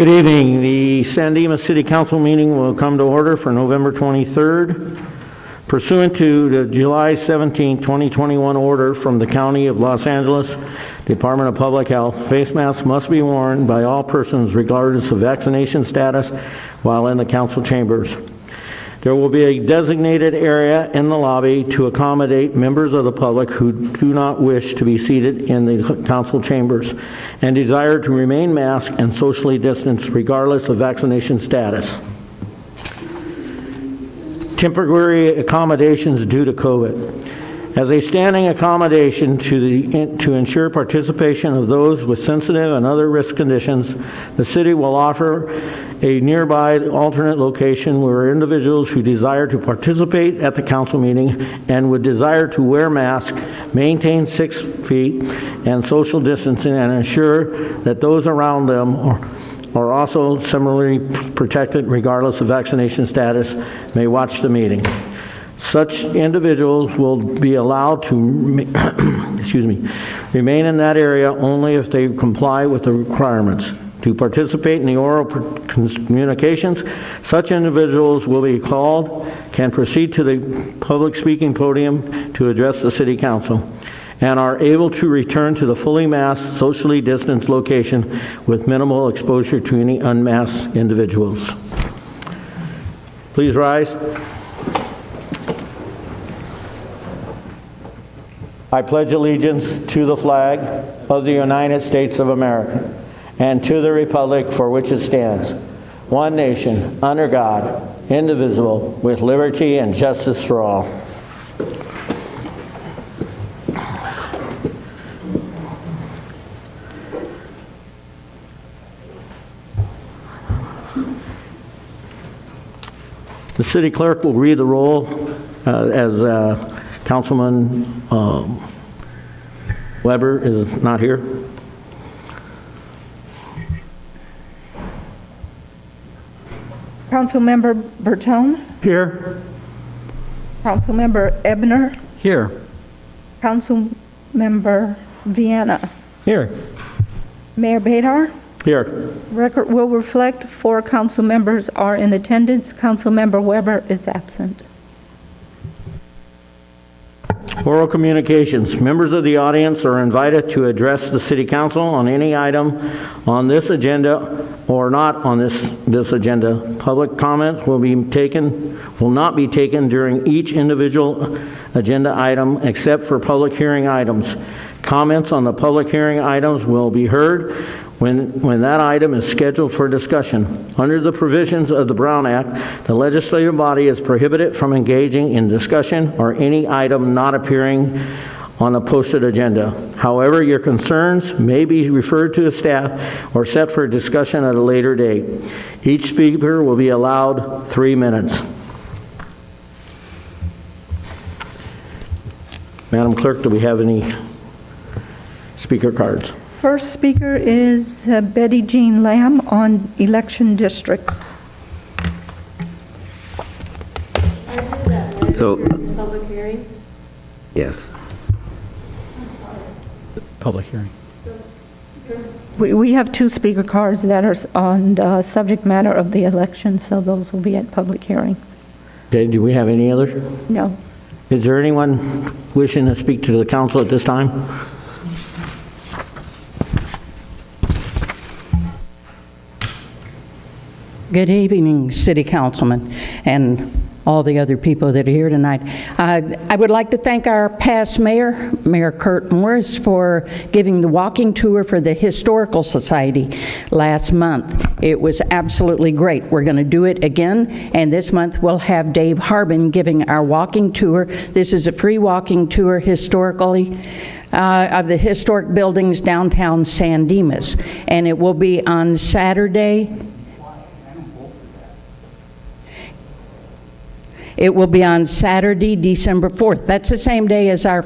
Good evening. The San Dimas City Council meeting will come to order for November 23rd. Pursuant to the July 17, 2021 order from the County of Los Angeles Department of Public Health, face masks must be worn by all persons regardless of vaccination status while in the council chambers. There will be a designated area in the lobby to accommodate members of the public who do not wish to be seated in the council chambers and desire to remain masked and socially distanced regardless of vaccination status. Temporary accommodations due to COVID. As a standing accommodation to ensure participation of those with sensitive and other risk conditions, the city will offer a nearby alternate location where individuals who desire to participate at the council meeting and would desire to wear masks, maintain 6 feet and social distancing, and ensure that those around them are also similarly protected regardless of vaccination status may watch the meeting. Such individuals will be allowed to remain in that area only if they comply with the requirements. To participate in the oral communications, such individuals will be called, can proceed to the public speaking podium to address the City Council, and are able to return to the fully masked, socially distanced location with minimal exposure to any unmasked individuals. Please rise. I pledge allegiance to the flag of the United States of America and to the republic for which it stands, one nation, under God, indivisible, with liberty and justice for all. The city clerk will read the roll as Councilman Weber is not here. Councilmember Bertone. Here. Councilmember Ebner. Here. Councilmember Viana. Here. Mayor Bedar. Here. Record will reflect 4 council members are in attendance. Councilmember Weber is absent. Oral communications. Members of the audience are invited to address the City Council on any item on this agenda or not on this agenda. Public comments will not be taken during each individual agenda item except for public hearing items. Comments on the public hearing items will be heard when that item is scheduled for discussion. Under the provisions of the Brown Act, the legislative body is prohibited from engaging in discussion or any item not appearing on a posted agenda. However, your concerns may be referred to the staff or set for discussion at a later date. Each speaker will be allowed 3 minutes. Madam Clerk, do we have any speaker cards? First speaker is Betty Jean Lamb on election districts. So, Public hearing? yes. Public hearing. We have 2 speaker cards that are on the subject matter of the election, so those will be at public hearings. Okay, do we have any others? No. Is there anyone wishing to speak to the council at this time? Good evening, City Councilman and all the other people that are here tonight. I would like to thank our past mayor, Mayor Kurt Morris, for giving the walking tour for the Historical Society last month. It was absolutely great. We're going to do it again, and this month we'll have Dave Harbin giving our walking tour. This is a free walking tour historically of the historic buildings downtown San Dimas, and it will be on Saturday. It will be on Saturday, December 4th. That's the same day as our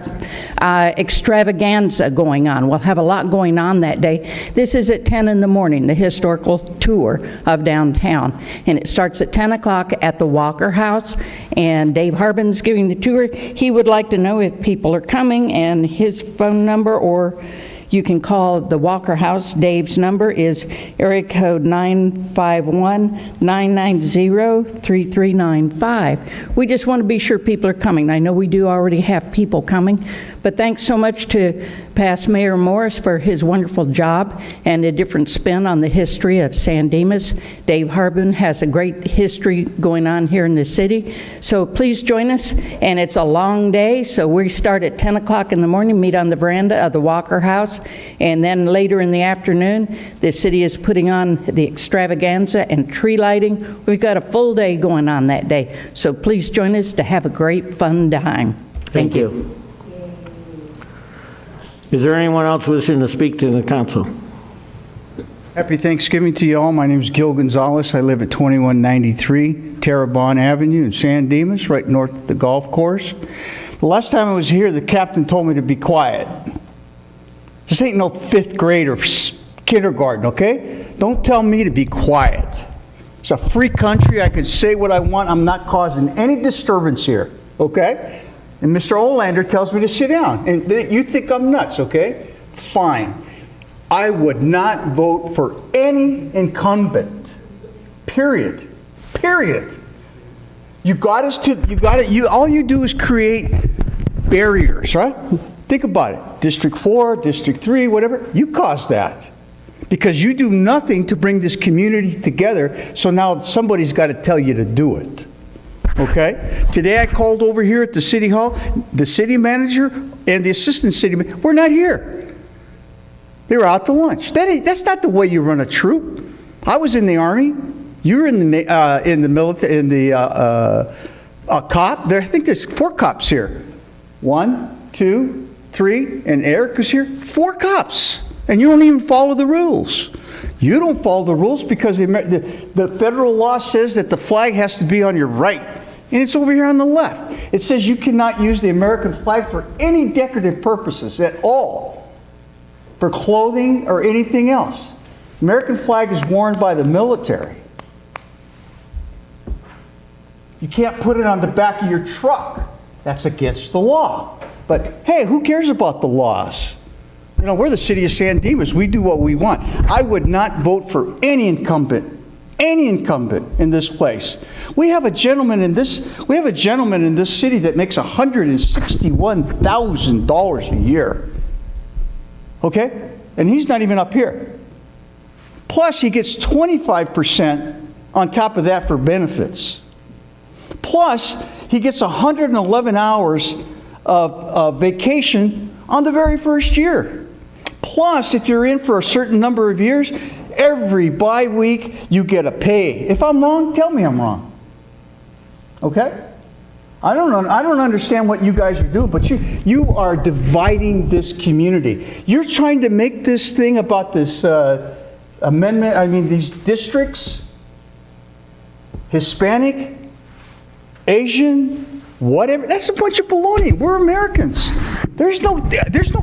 extravaganza going on. We'll have a lot going on that day. This is at 10 in the morning, the historical tour of downtown. And it starts at 10 o'clock at the Walker House. And Dave Harbin's giving the tour. He would like to know if people are coming and his phone number or you can call the Walker House. Dave's number is area code 951-990-3395. We just want to be sure people are coming. I know we do already have people coming, but thanks so much to past Mayor Morris for his wonderful job and a different spin on the history of San Dimas. Dave Harbin has a great history going on here in the city. So please join us, and it's a long day, so we start at 10 o'clock in the morning, meet on the veranda of the Walker House, and then later in the afternoon, the city is putting on the extravaganza and tree lighting. We've got a full day going on that day, so please join us to have a great, fun time. Thank you. Is there anyone else wishing to speak to the council? Happy Thanksgiving to you all. My name is Gil Gonzalez. I live at 2193 Terrebonne Avenue in San Dimas, right north of the golf course. The last time I was here, the captain told me to be quiet. This ain't no 5th grade or kindergarten, okay? Don't tell me to be quiet. It's a free country. I can say what I want. I'm not causing any disturbance here, okay? And Mr. Olander tells me to sit down. And you think I'm nuts, okay? Fine. I would not vote for any incumbent. Period. Period. All you do is create barriers, right? Think about it. District 4, District 3, whatever. You caused that. Because you do nothing to bring this community together, so now somebody's got to tell you to do it. Okay? Today I called over here at the City Hall. The city manager and the assistant city manager were not here. They were out to lunch. That's not the way you run a troop. I was in the Army. You were in the military, in the cop. I think there's 4 cops here. 1, 2, 3, and Eric was here. 4 cops. And you don't even follow the rules. You don't follow the rules because the federal law says that the flag has to be on your right. And it's over here on the left. It says you cannot use the American flag for any decorative purposes at all, for clothing or anything else. The American flag is worn by the military. You can't put it on the back of your truck. That's against the law. But hey, who cares about the laws? You know, we're the city of San Dimas. We do what we want. I would not vote for any incumbent in this place. We have a gentleman in this city that makes $161,000 a year. Okay? And he's not even up here. Plus, he gets 25% on top of that for benefits. Plus, he gets 111 hours of vacation on the very first year. Plus, if you're in for a certain number of years, every bye-week you get a pay. If I'm wrong, tell me I'm wrong. Okay? I don't understand what you guys are doing, but you are dividing this community. You're trying to make this thing about this amendment, these districts, Hispanic, Asian, whatever. That's a bunch of baloney. We're Americans. There's no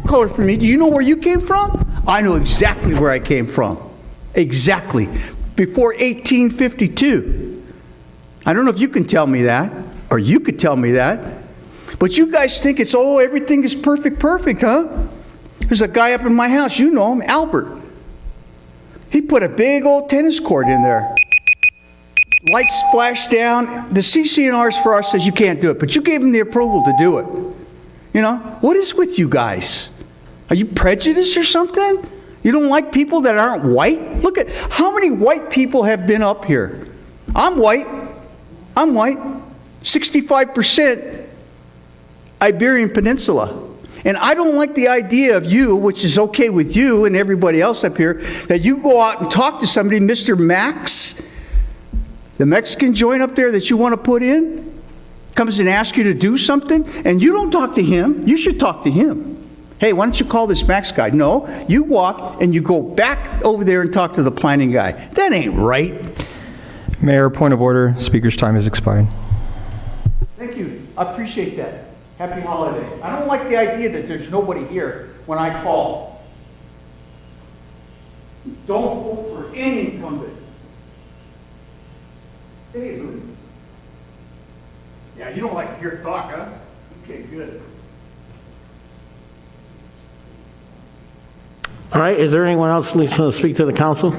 color for me. Do you know where you came from? I know exactly where I came from. Exactly. Before 1852. I don't know if you can tell me that, or you could tell me that, but you guys think it's, everything is perfect, huh? There's a guy up in my house, you know him, Albert. He put a big old tennis court in there. Lights flash down. The CC&Rs for us says you can't do it, but you gave him the approval to do it. You know, what is with you guys? Are you prejudiced or something? You don't like people that aren't white? Look at how many white people have been up here. I'm white. 65% Iberian Peninsula. And I don't like the idea of you, which is okay with you and everybody else up here, that you go out and talk to somebody, Mr. Max, the Mexican joint up there that you want to put in, comes and asks you to do something, and you don't talk to him. You should talk to him. Hey, why don't you call this Max guy? No, you walk and you go back over there and talk to the planning guy. That ain't right. Mayor, point of order. Speaker's time has expired. Thank you. I appreciate that. Happy holiday. I don't like the idea that there's nobody here when I call. Don't vote for any incumbent. Hey, Lou. Yeah, you don't like to hear talk, huh? Okay, good. All right, is there anyone else who needs to speak to the council?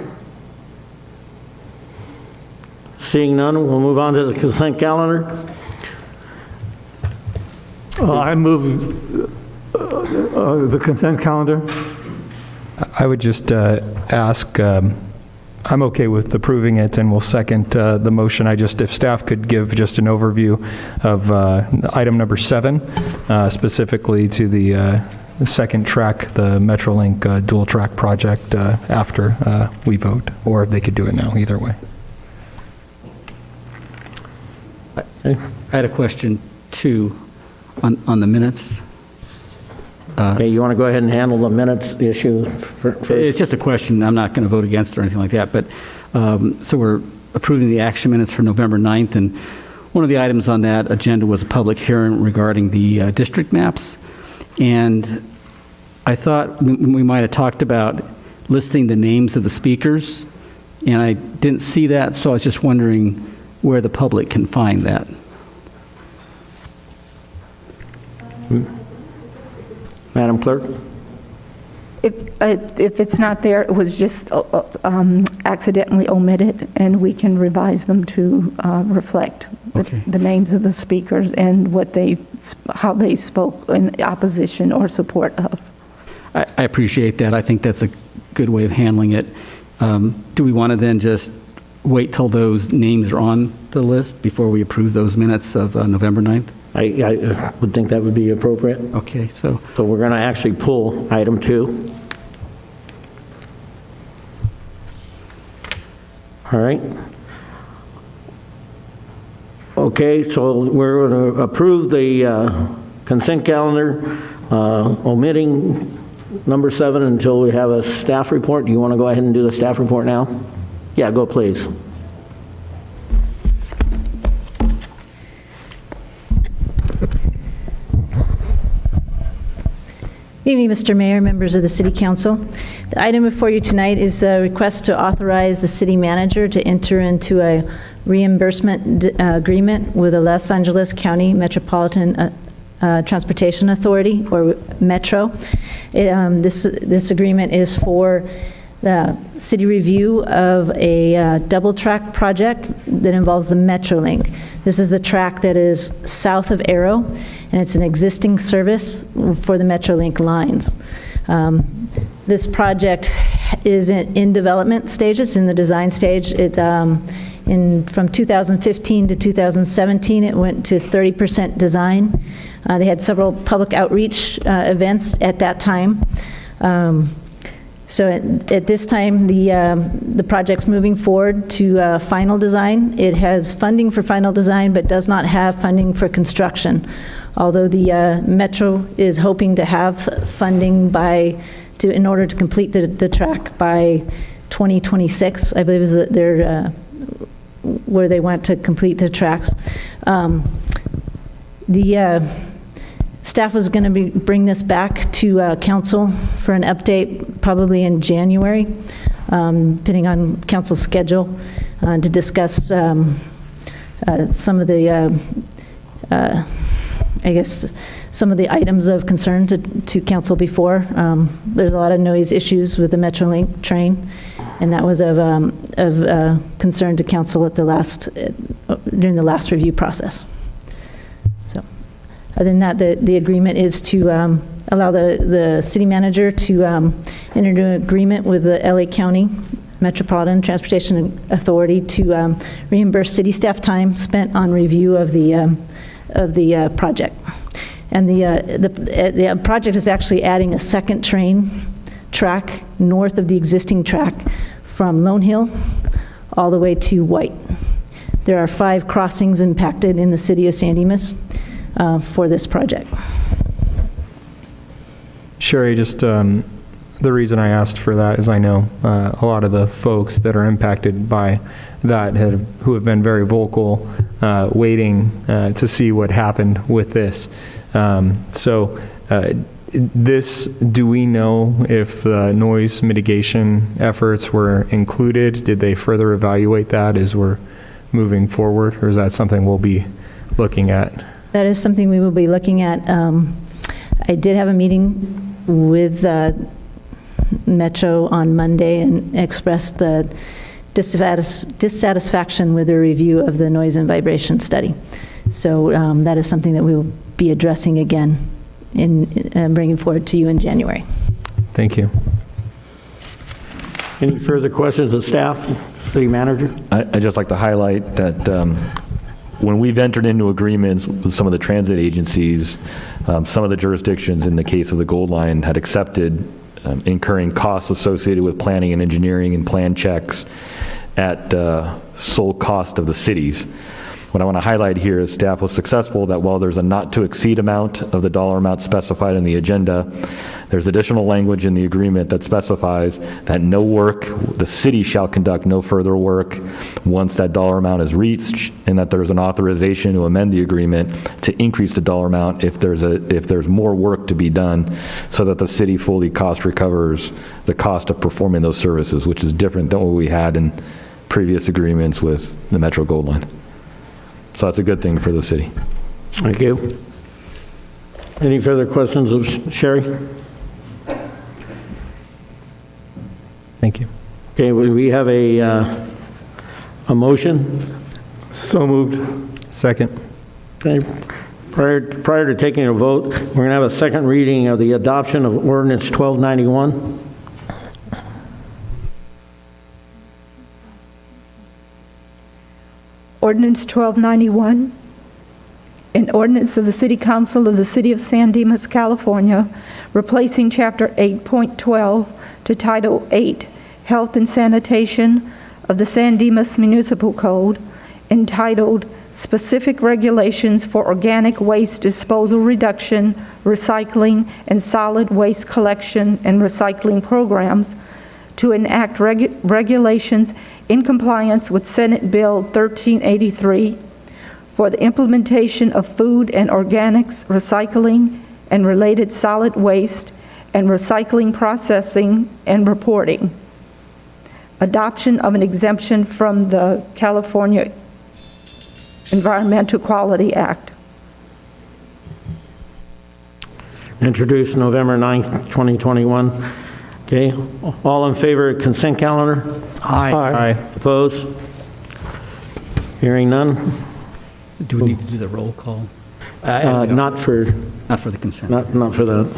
Seeing none, we'll move on to the consent calendar. I move the consent calendar. I would just ask, I'm okay with approving it, and we'll second the motion. If staff could give just an overview of item number 7, specifically to the second track, the Metrolink dual track project after we vote, or they could do it now, either way. I had a question, too, on the minutes. Okay, you want to go ahead and handle the minutes issue first? It's just a question. I'm not going to vote against it or anything like that. But so we're approving the action minutes for November 9th, and one of the items on that agenda was a public hearing regarding the district maps. And I thought we might have talked about listing the names of the speakers, and I didn't see that, so I was just wondering where the public can find that. Madam Clerk? If it's not there, it was just accidentally omitted, and we can revise them to reflect Okay. the names of the speakers and how they spoke in opposition or support of. I appreciate that. I think that's a good way of handling it. Do we want to then just wait till those names are on the list before we approve those minutes of November 9th? I would think that would be appropriate. Okay, so So we're going to actually pull item 2. All right. Okay, so we're going to approve the consent calendar, omitting number 7 until we have a staff report. Do you want to go ahead and do the staff report now? Yeah, go please. Good evening, Mr. Mayor, members of the City Council. The item before you tonight is a request to authorize the city manager to enter into a reimbursement agreement with the Los Angeles County Metropolitan Transportation Authority, or Metro. This agreement is for the city review of a double track project that involves the Metrolink. This is the track that is south of Arrow, and it's an existing service for the Metrolink lines. This project is in development stages, in the design stage. From 2015 to 2017, it went to 30% design. They had several public outreach events at that time. So at this time, the project's moving forward to final design. It has funding for final design, but does not have funding for construction. Although the Metro is hoping to have funding in order to complete the track by 2026, I believe is where they want to complete the tracks. Staff was going to bring this back to council for an update probably in January, depending on council's schedule, to discuss some of the, some of the items of concern to council before. There's a lot of noise issues with the Metrolink train, and that was of concern to council at during the last review process. Other than that, the agreement is to allow the city manager to enter into an agreement with the LA County Metropolitan Transportation Authority to reimburse city staff time spent on review of the project. And the project is actually adding a second train track north of the existing track from Lone Hill all the way to White. There are 5 crossings impacted in the city of San Dimas for this project. Sherry, just the reason I asked for that is I know a lot of the folks that are impacted by that who have been very vocal, waiting to see what happened with this. Do we know if the noise mitigation efforts were included? Did they further evaluate that as we're moving forward, or is that something we'll be looking at? That is something we will be looking at. I did have a meeting with Metro on Monday and expressed dissatisfaction with the review of the noise and vibration study. So that is something that we will be addressing again in bringing forward to you in January. Thank you. Any further questions of staff, city manager? I'd just like to highlight that when we've entered into agreements with some of the transit agencies, some of the jurisdictions in the case of the Gold Line had accepted incurring costs associated with planning and engineering and plan checks at sole cost of the cities. What I want to highlight here is staff was successful that while there's a not to exceed amount of the dollar amount specified in the agenda, there's additional language in the agreement that specifies that no work, the city shall conduct no further work once that dollar amount is reached, and that there's an authorization to amend the agreement to increase the dollar amount if there's more work to be done, so that the city fully cost recovers the cost of performing those services, which is different than what we had in previous agreements with the Metro Gold Line. So that's a good thing for the city. Thank you. Any further questions of Sherry? Thank you. Okay, we have a motion. So moved. Second. Okay. Prior to taking a vote, we're going to have a second reading of the adoption of ordinance 1291. Ordinance 1291, an ordinance of the City Council of the City of San Dimas, California, replacing Chapter 8.12 to Title 8, Health and Sanitation of the San Dimas Municipal Code, entitled Specific Regulations for Organic Waste Disposal Reduction, Recycling, and Solid Waste Collection and Recycling Programs, to enact regulations in compliance with Senate Bill 1383 for the implementation of food and organics recycling and related solid waste and recycling processing and reporting. Adoption of an exemption from the California Environmental Quality Act. Introduced November 9th, 2021. Okay, all in favor of consent calendar? Aye. Opposed? Hearing none? Do we need to do the roll call? Not for the consent. not for that.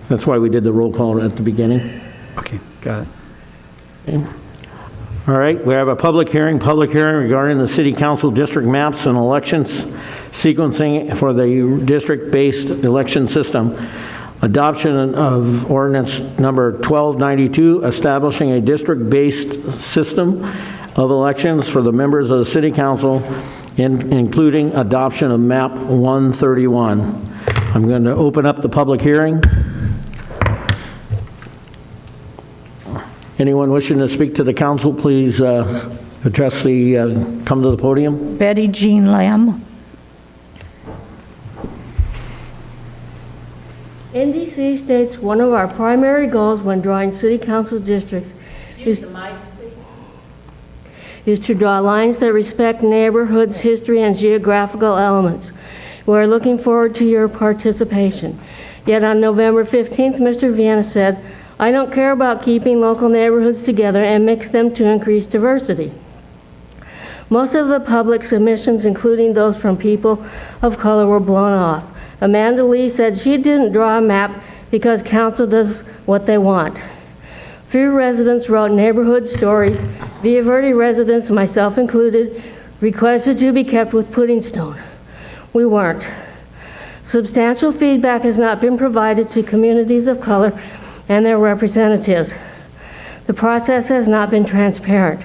That's why we did the roll call at the beginning. Okay, got it. Okay. All right, we have a public hearing regarding the city council district maps and elections sequencing for the district-based election system. Adoption of ordinance number 1292, establishing a district-based system of elections for the members of the city council, including adoption of map 131. I'm going to open up the public hearing. Anyone wishing to speak to the council, please come to the podium. Betty Jean Lamb. NDC states one of our primary goals when drawing city council districts is to draw lines that respect neighborhoods, history, and geographical elements. We're looking forward to your participation. Yet on November 15th, Mr. Viana said, "I don't care about keeping local neighborhoods together and mix them to increase diversity." Most of the public submissions, including those from people of color, were blown off. Amanda Lee said she didn't draw a map because council does what they want. Few residents wrote neighborhood stories. Villa Verde residents, myself included, requested to be kept with pudding stone. We weren't. Substantial feedback has not been provided to communities of color and their representatives. The process has not been transparent.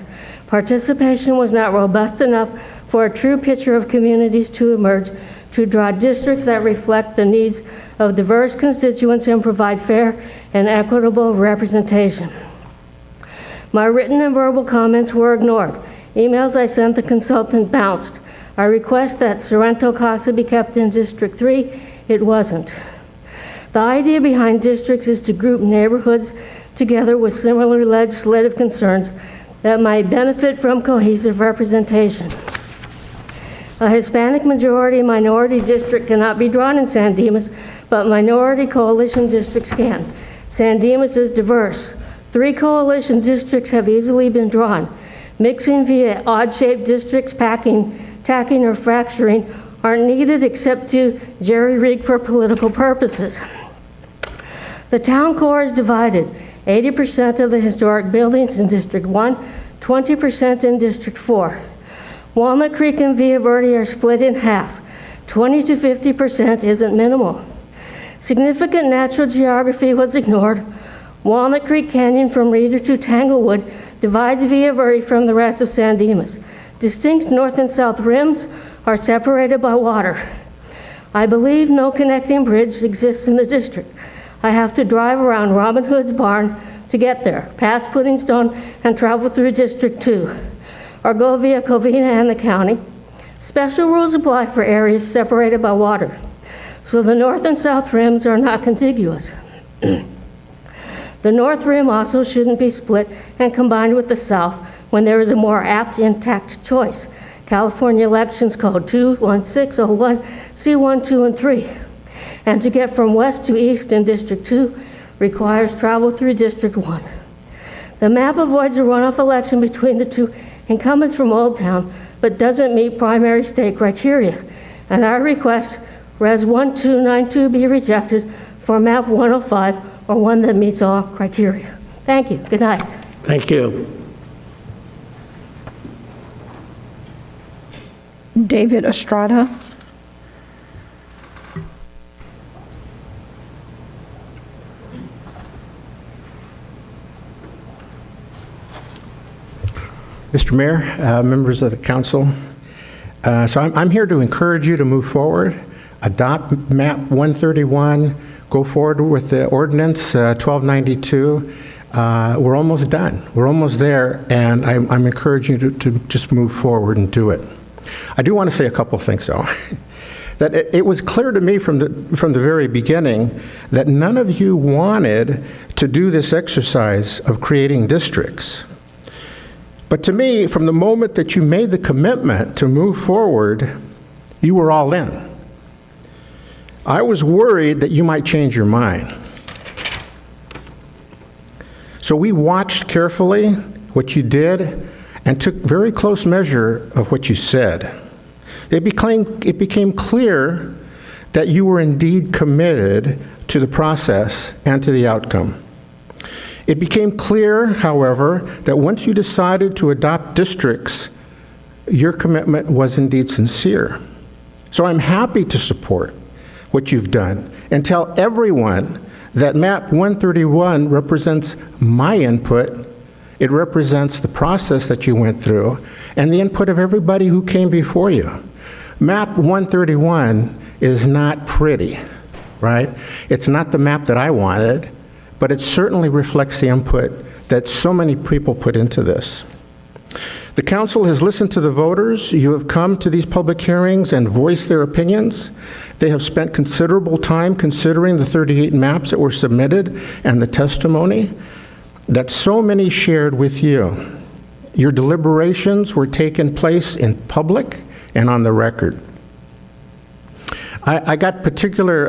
Participation was not robust enough for a true picture of communities to emerge, to draw districts that reflect the needs of diverse constituents and provide fair and equitable representation. My written and verbal comments were ignored. Emails I sent the consultant bounced. I request that Sorrento Casa be kept in District 3. It wasn't. The idea behind districts is to group neighborhoods together with similar legislative concerns that might benefit from cohesive representation. A Hispanic majority-minority district cannot be drawn in San Dimas, but minority coalition districts can. San Dimas is diverse. 3 coalition districts have easily been drawn. Mixing via odd-shaped districts, tacking, or fracturing aren't needed except to jerry-rig for political purposes. The town core is divided. 80% of the historic buildings in District 1, 20% in District 4. Walnut Creek and Villa Verde are split in half. 20 to 50% isn't minimal. Significant natural geography was ignored. Walnut Creek Canyon from Reeder to Tanglewood divides Villa Verde from the rest of San Dimas. Distinct north and south rims are separated by water. I believe no connecting bridge exists in the district. I have to drive around Robin Hood's barn to get there, past Pudding Stone, and travel through District 2, or go via Covina and the county. Special rules apply for areas separated by water, so the north and south rims are not contiguous. The north rim also shouldn't be split and combined with the south when there is a more apt intact choice. California Elections Code 21601, C1, 2, and 3. And to get from west to east in District 2 requires travel through District 1. The map avoids a runoff election between the two incumbents from Old Town, but doesn't meet primary state criteria. And I request Res 1292 be rejected for map 105, or one that meets all criteria. Thank you. Good night. Thank you. David Estrada. Mr. Mayor, members of the council, so I'm here to encourage you to move forward, adopt map 131, go forward with the ordinance 1292. We're almost done. We're almost there, and I'm encouraging you to just move forward and do it. I do want to say a couple things, though. That it was clear to me from the very beginning that none of you wanted to do this exercise of creating districts. But to me, from the moment that you made the commitment to move forward, you were all in. I was worried that you might change your mind. So we watched carefully what you did and took very close measure of what you said. It became clear that you were indeed committed to the process and to the outcome. It became clear, however, that once you decided to adopt districts, your commitment was indeed sincere. So I'm happy to support what you've done and tell everyone that map 131 represents my input. It represents the process that you went through and the input of everybody who came before you. Map 131 is not pretty, right? It's not the map that I wanted, but it certainly reflects the input that so many people put into this. The council has listened to the voters. You have come to these public hearings and voiced their opinions. They have spent considerable time considering the 38 maps that were submitted and the testimony that so many shared with you. Your deliberations were taking place in public and on the record. I got particular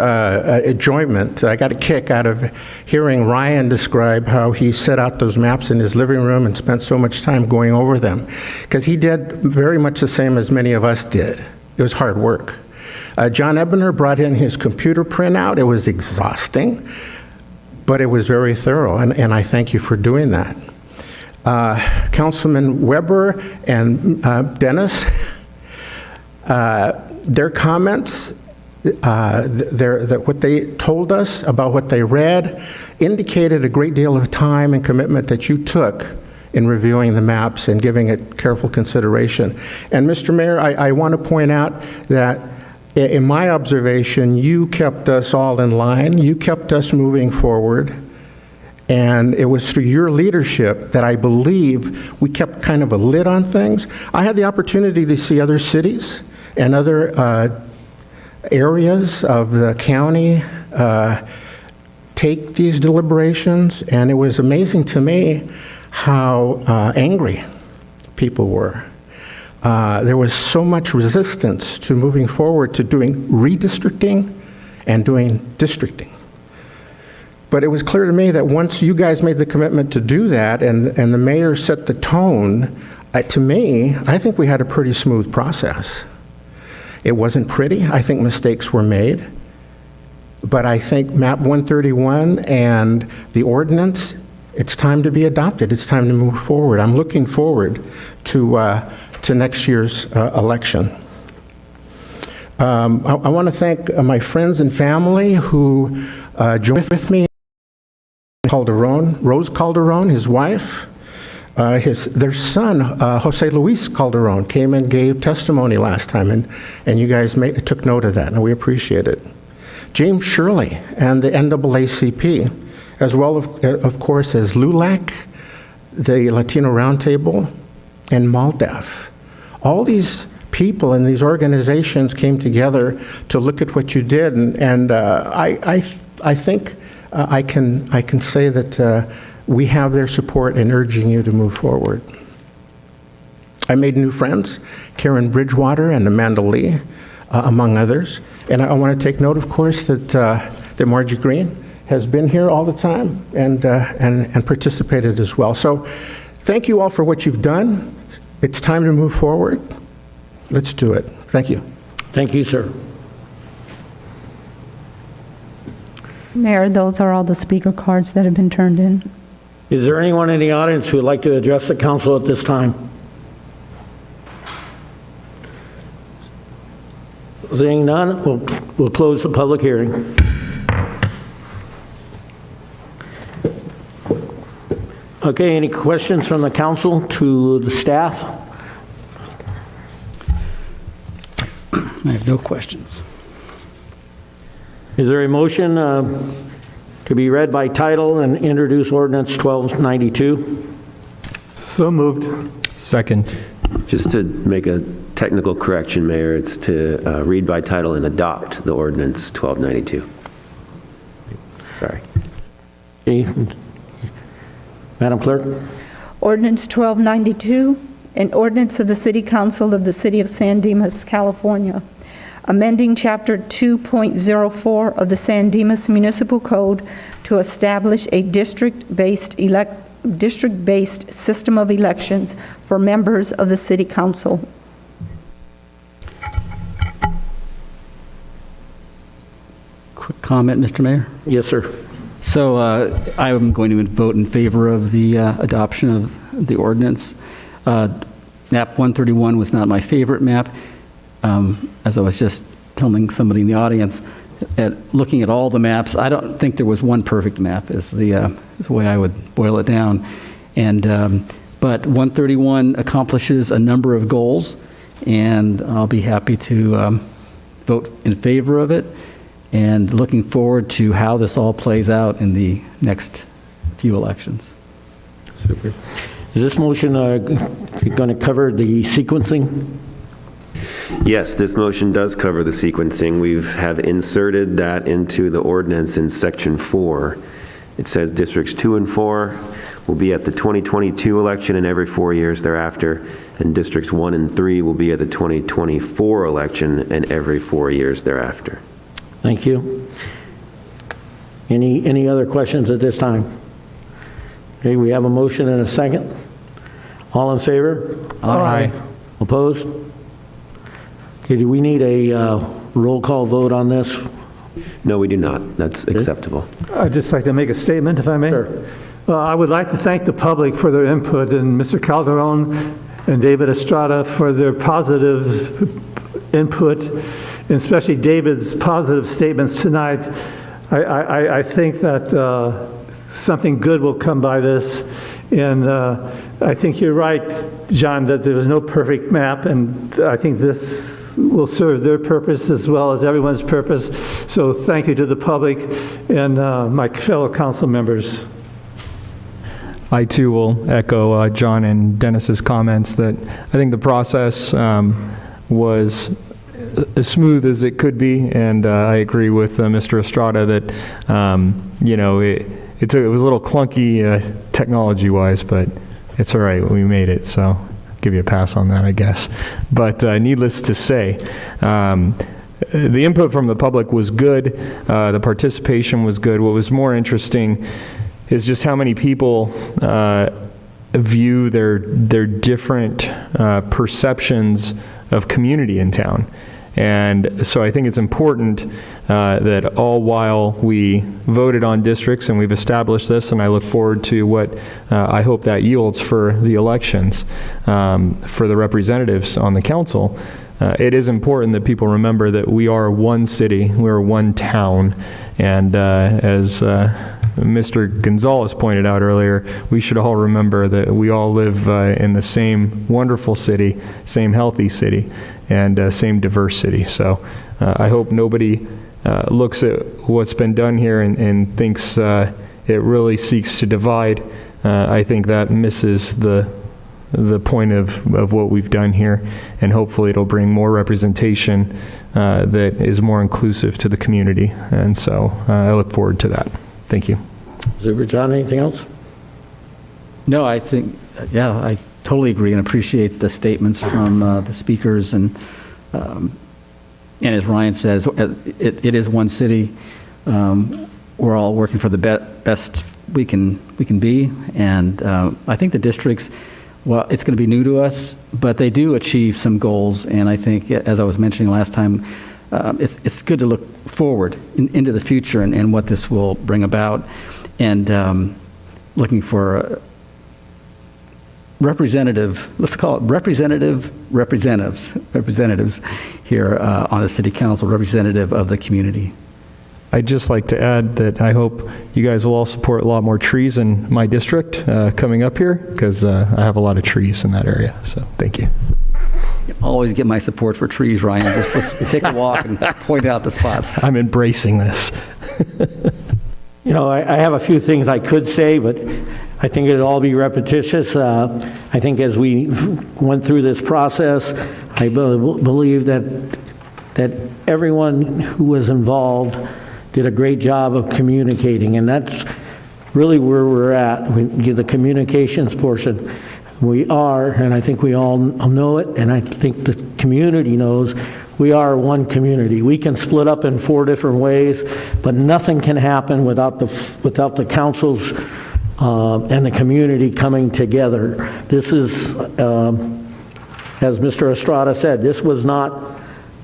enjoyment. I got a kick out of hearing Ryan describe how he set out those maps in his living room and spent so much time going over them, because he did very much the same as many of us did. It was hard work. John Ebner brought in his computer printout. It was exhausting, but it was very thorough, and I thank you for doing that. Councilman Weber and Dennis, their comments, what they told us about what they read indicated a great deal of time and commitment that you took in reviewing the maps and giving it careful consideration. And Mr. Mayor, I want to point out that in my observation, you kept us all in line. You kept us moving forward. And it was through your leadership that I believe we kept kind of a lid on things. I had the opportunity to see other cities and other areas of the county take these deliberations, and it was amazing to me how angry people were. There was so much resistance to moving forward to doing redistricting and doing districting. But it was clear to me that once you guys made the commitment to do that and the mayor set the tone, to me, I think we had a pretty smooth process. It wasn't pretty. I think mistakes were made. But I think MAP 131 and the ordinance, it's time to be adopted. It's time to move forward. I'm looking forward to next year's election. I want to thank my friends and family who joined with me. Rose Calderon, his wife, their son, Jose Luis Calderon, came and gave testimony last time, and you guys took note of that, and we appreciate it. James Shirley and the NAACP, as well, of course, as LULAC, the Latino Roundtable, and MALDEF. All these people and these organizations came together to look at what you did, and I think I can say that we have their support in urging you to move forward. I made new friends, Karen Bridgewater and Amanda Lee, among others. And I want to take note, of course, that Margie Green has been here all the time and participated as well. So thank you all for what you've done. It's time to move forward. Let's do it. Thank you. Thank you, sir. Mayor, those are all the speaker cards that have been turned in. Is there anyone in the audience who would like to address the council at this time? Seeing none, we'll close the public hearing. Okay, any questions from the council to the staff? I have no questions. Is there a motion to be read by title and introduce ordinance 1292? So moved. Second. Just to make a technical correction, Mayor, it's to read by title and adopt the ordinance 1292. Sorry. Okay. Madam Clerk? Ordinance 1292, an ordinance of the City Council of the City of San Dimas, California, amending Chapter 2.04 of the San Dimas Municipal Code to establish a district-based system of elections for members of the City Council. Quick comment, Mr. Mayor? Yes, sir. So I am going to vote in favor of the adoption of the ordinance. Map 131 was not my favorite map. As I was just telling somebody in the audience, looking at all the maps, I don't think there was one perfect map is the way I would boil it down. But 131 accomplishes a number of goals, and I'll be happy to vote in favor of it, and looking forward to how this all plays out in the next few elections. Super. Is this motion going to cover the sequencing? Yes, this motion does cover the sequencing. We have inserted that into the ordinance in section 4. It says districts 2 and 4 will be at the 2022 election and every 4 years thereafter, and districts 1 and 3 will be at the 2024 election and every 4 years thereafter. Thank you. Any other questions at this time? Okay, we have a motion and a second. All in favor? Aye. Opposed? Okay, do we need a roll call vote on this? No, we do not. That's acceptable. I'd just like to make a statement, if I may. Sure. I would like to thank the public for their input, and Mr. Calderon and David Estrada for their positive input, and especially David's positive statements tonight. I think that something good will come by this, and I think you're right, John, that there was no perfect map, and I think this will serve their purpose as well as everyone's purpose. So thank you to the public and my fellow council members. I too will echo John and Dennis's comments that I think the process was as smooth as it could be, and I agree with Mr. Estrada that you know it was a little clunky technology-wise, but it's all right. We made it, so give you a pass on that, I guess. But needless to say, the input from the public was good. The participation was good. What was more interesting is just how many people view their different perceptions of community in town. And so I think it's important that all while we voted on districts and we've established this, and I look forward to what I hope that yields for the elections for the representatives on the council, it is important that people remember that we are one city, we are one town, and as Mr. Gonzalez pointed out earlier, we should all remember that we all live in the same wonderful city, same healthy city, and same diverse city. So I hope nobody looks at what's been done here and thinks it really seeks to divide. I think that misses the point of what we've done here, and hopefully it'll bring more representation that is more inclusive to the community. And so I look forward to that. Thank you. Super John, anything else? No, I think, yeah, I totally agree and appreciate the statements from the speakers. And as Ryan says, it is one city. We're all working for the best we can be. And I think the districts, well, it's going to be new to us, but they do achieve some goals. And I think, as I was mentioning last time, it's good to look forward into the future and what this will bring about. And looking for representative, let's call it representatives here on the city council, representative of the community. I'd just like to add that I hope you guys will all support a lot more trees in my district coming up here, because I have a lot of trees in that area. So thank you. Always get my support for trees, Ryan. Just let's take a walk and point out the spots. I'm embracing this. You know, I have a few things I could say, but I think it'd all be repetitious. I think as we went through this process, I believe that everyone who was involved did a great job of communicating, and that's really where we're at. The communications portion. We are, and I think we all know it, and I think the community knows, we are one community. We can split up in 4 different ways, but nothing can happen without the councils and the community coming together. This is, as Mr. Estrada said, this was not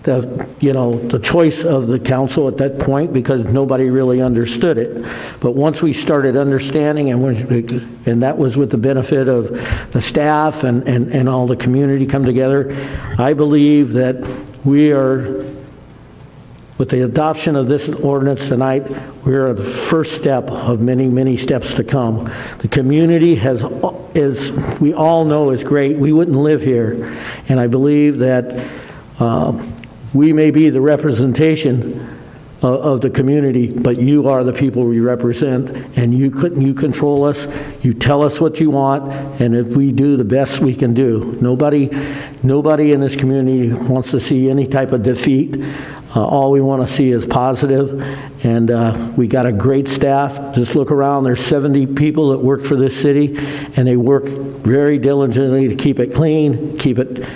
the choice of the council at that point, because nobody really understood it. But once we started understanding, and that was with the benefit of the staff and all the community come together, I believe that we are, with the adoption of this ordinance tonight, we are the first step of many, many steps to come. The community we all know, is great. We wouldn't live here. And I believe that we may be the representation of the community, but you are the people we represent, and you control us. You tell us what you want, and if we do the best we can do. Nobody in this community wants to see any type of defeat. All we want to see is positive, and we got a great staff. Just look around. There's 70 people that work for this city, and they work very diligently to keep it clean, keep it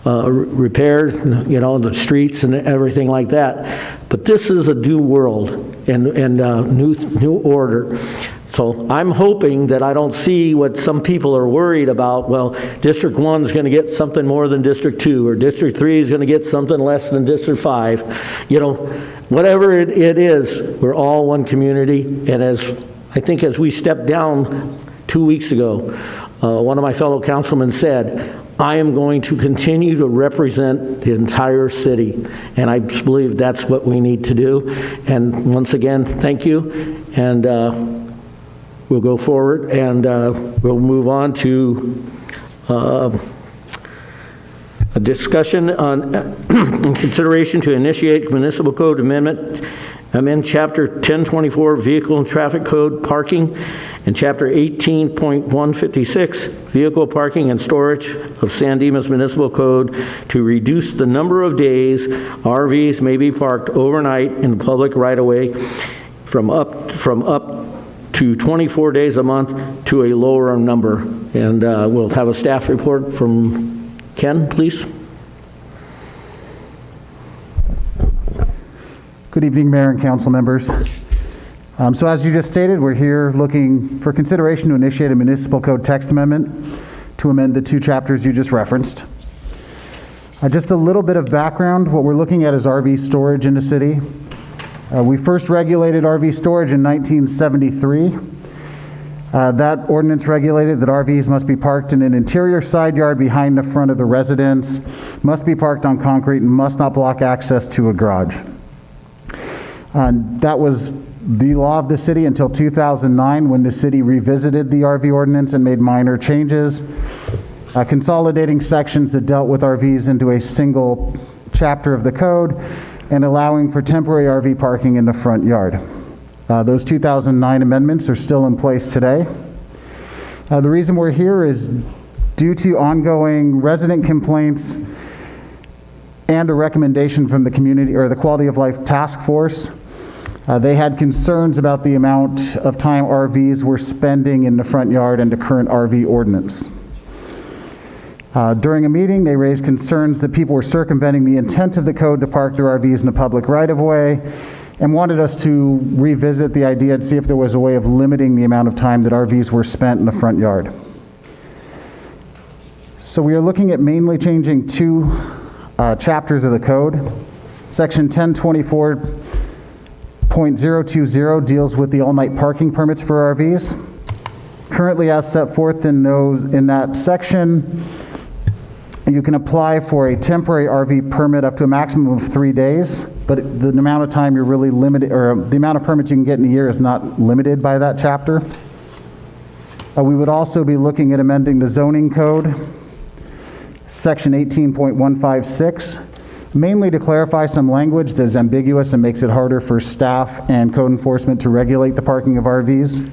repaired, the streets and everything like that. But this is a new world and new order. So I'm hoping that I don't see what some people are worried about. Well, District 1 is going to get something more than District 2, or District 3 is going to get something less than District 5. Whatever it is, we're all one community. And I think as we stepped down 2 weeks ago, one of my fellow councilmen said, I am going to continue to represent the entire city, and I believe that's what we need to do. And once again, thank you, and we'll go forward, and we'll move on to a discussion on in consideration to initiate municipal code amend Chapter 1024 Vehicle and Traffic Code Parking, and Chapter 18.156 Vehicle Parking and Storage of San Dimas Municipal Code to reduce the number of days RVs may be parked overnight in the public right-of-way from up to 24 days a month to a lower number. And we'll have a staff report from Ken, please. Good evening, Mayor and council members. So as you just stated, we're here looking for consideration to initiate a municipal code text amendment to amend the 2 chapters you just referenced. Just a little bit of background. What we're looking at is RV storage in the city. We first regulated RV storage in 1973. That ordinance regulated that RVs must be parked in an interior side yard behind the front of the residence, must be parked on concrete, and must not block access to a garage. That was the law of the city until 2009, when the city revisited the RV ordinance and made minor changes, consolidating sections that dealt with RVs into a single chapter of the code and allowing for temporary RV parking in the front yard. Those 2009 amendments are still in place today. The reason we're here is due to ongoing resident complaints and a recommendation from the community or the Quality of Life Task Force. They had concerns about the amount of time RVs were spending in the front yard and the current RV ordinance. During a meeting, they raised concerns that people were circumventing the intent of the code to park their RVs in a public right-of-way, and wanted us to revisit the idea to see if there was a way of limiting the amount of time that RVs were spent in the front yard. So we are looking at mainly changing 2 chapters of the code. Section 1024.020 deals with the all-night parking permits for RVs. Currently, as set forth in that section, you can apply for a temporary RV permit up to a maximum of 3 days, but the amount of time you're really limited, or the amount of permits you can get in a year is not limited by that chapter. We would also be looking at amending the zoning code, section 18.156, mainly to clarify some language that is ambiguous and makes it harder for staff and code enforcement to regulate the parking of RVs.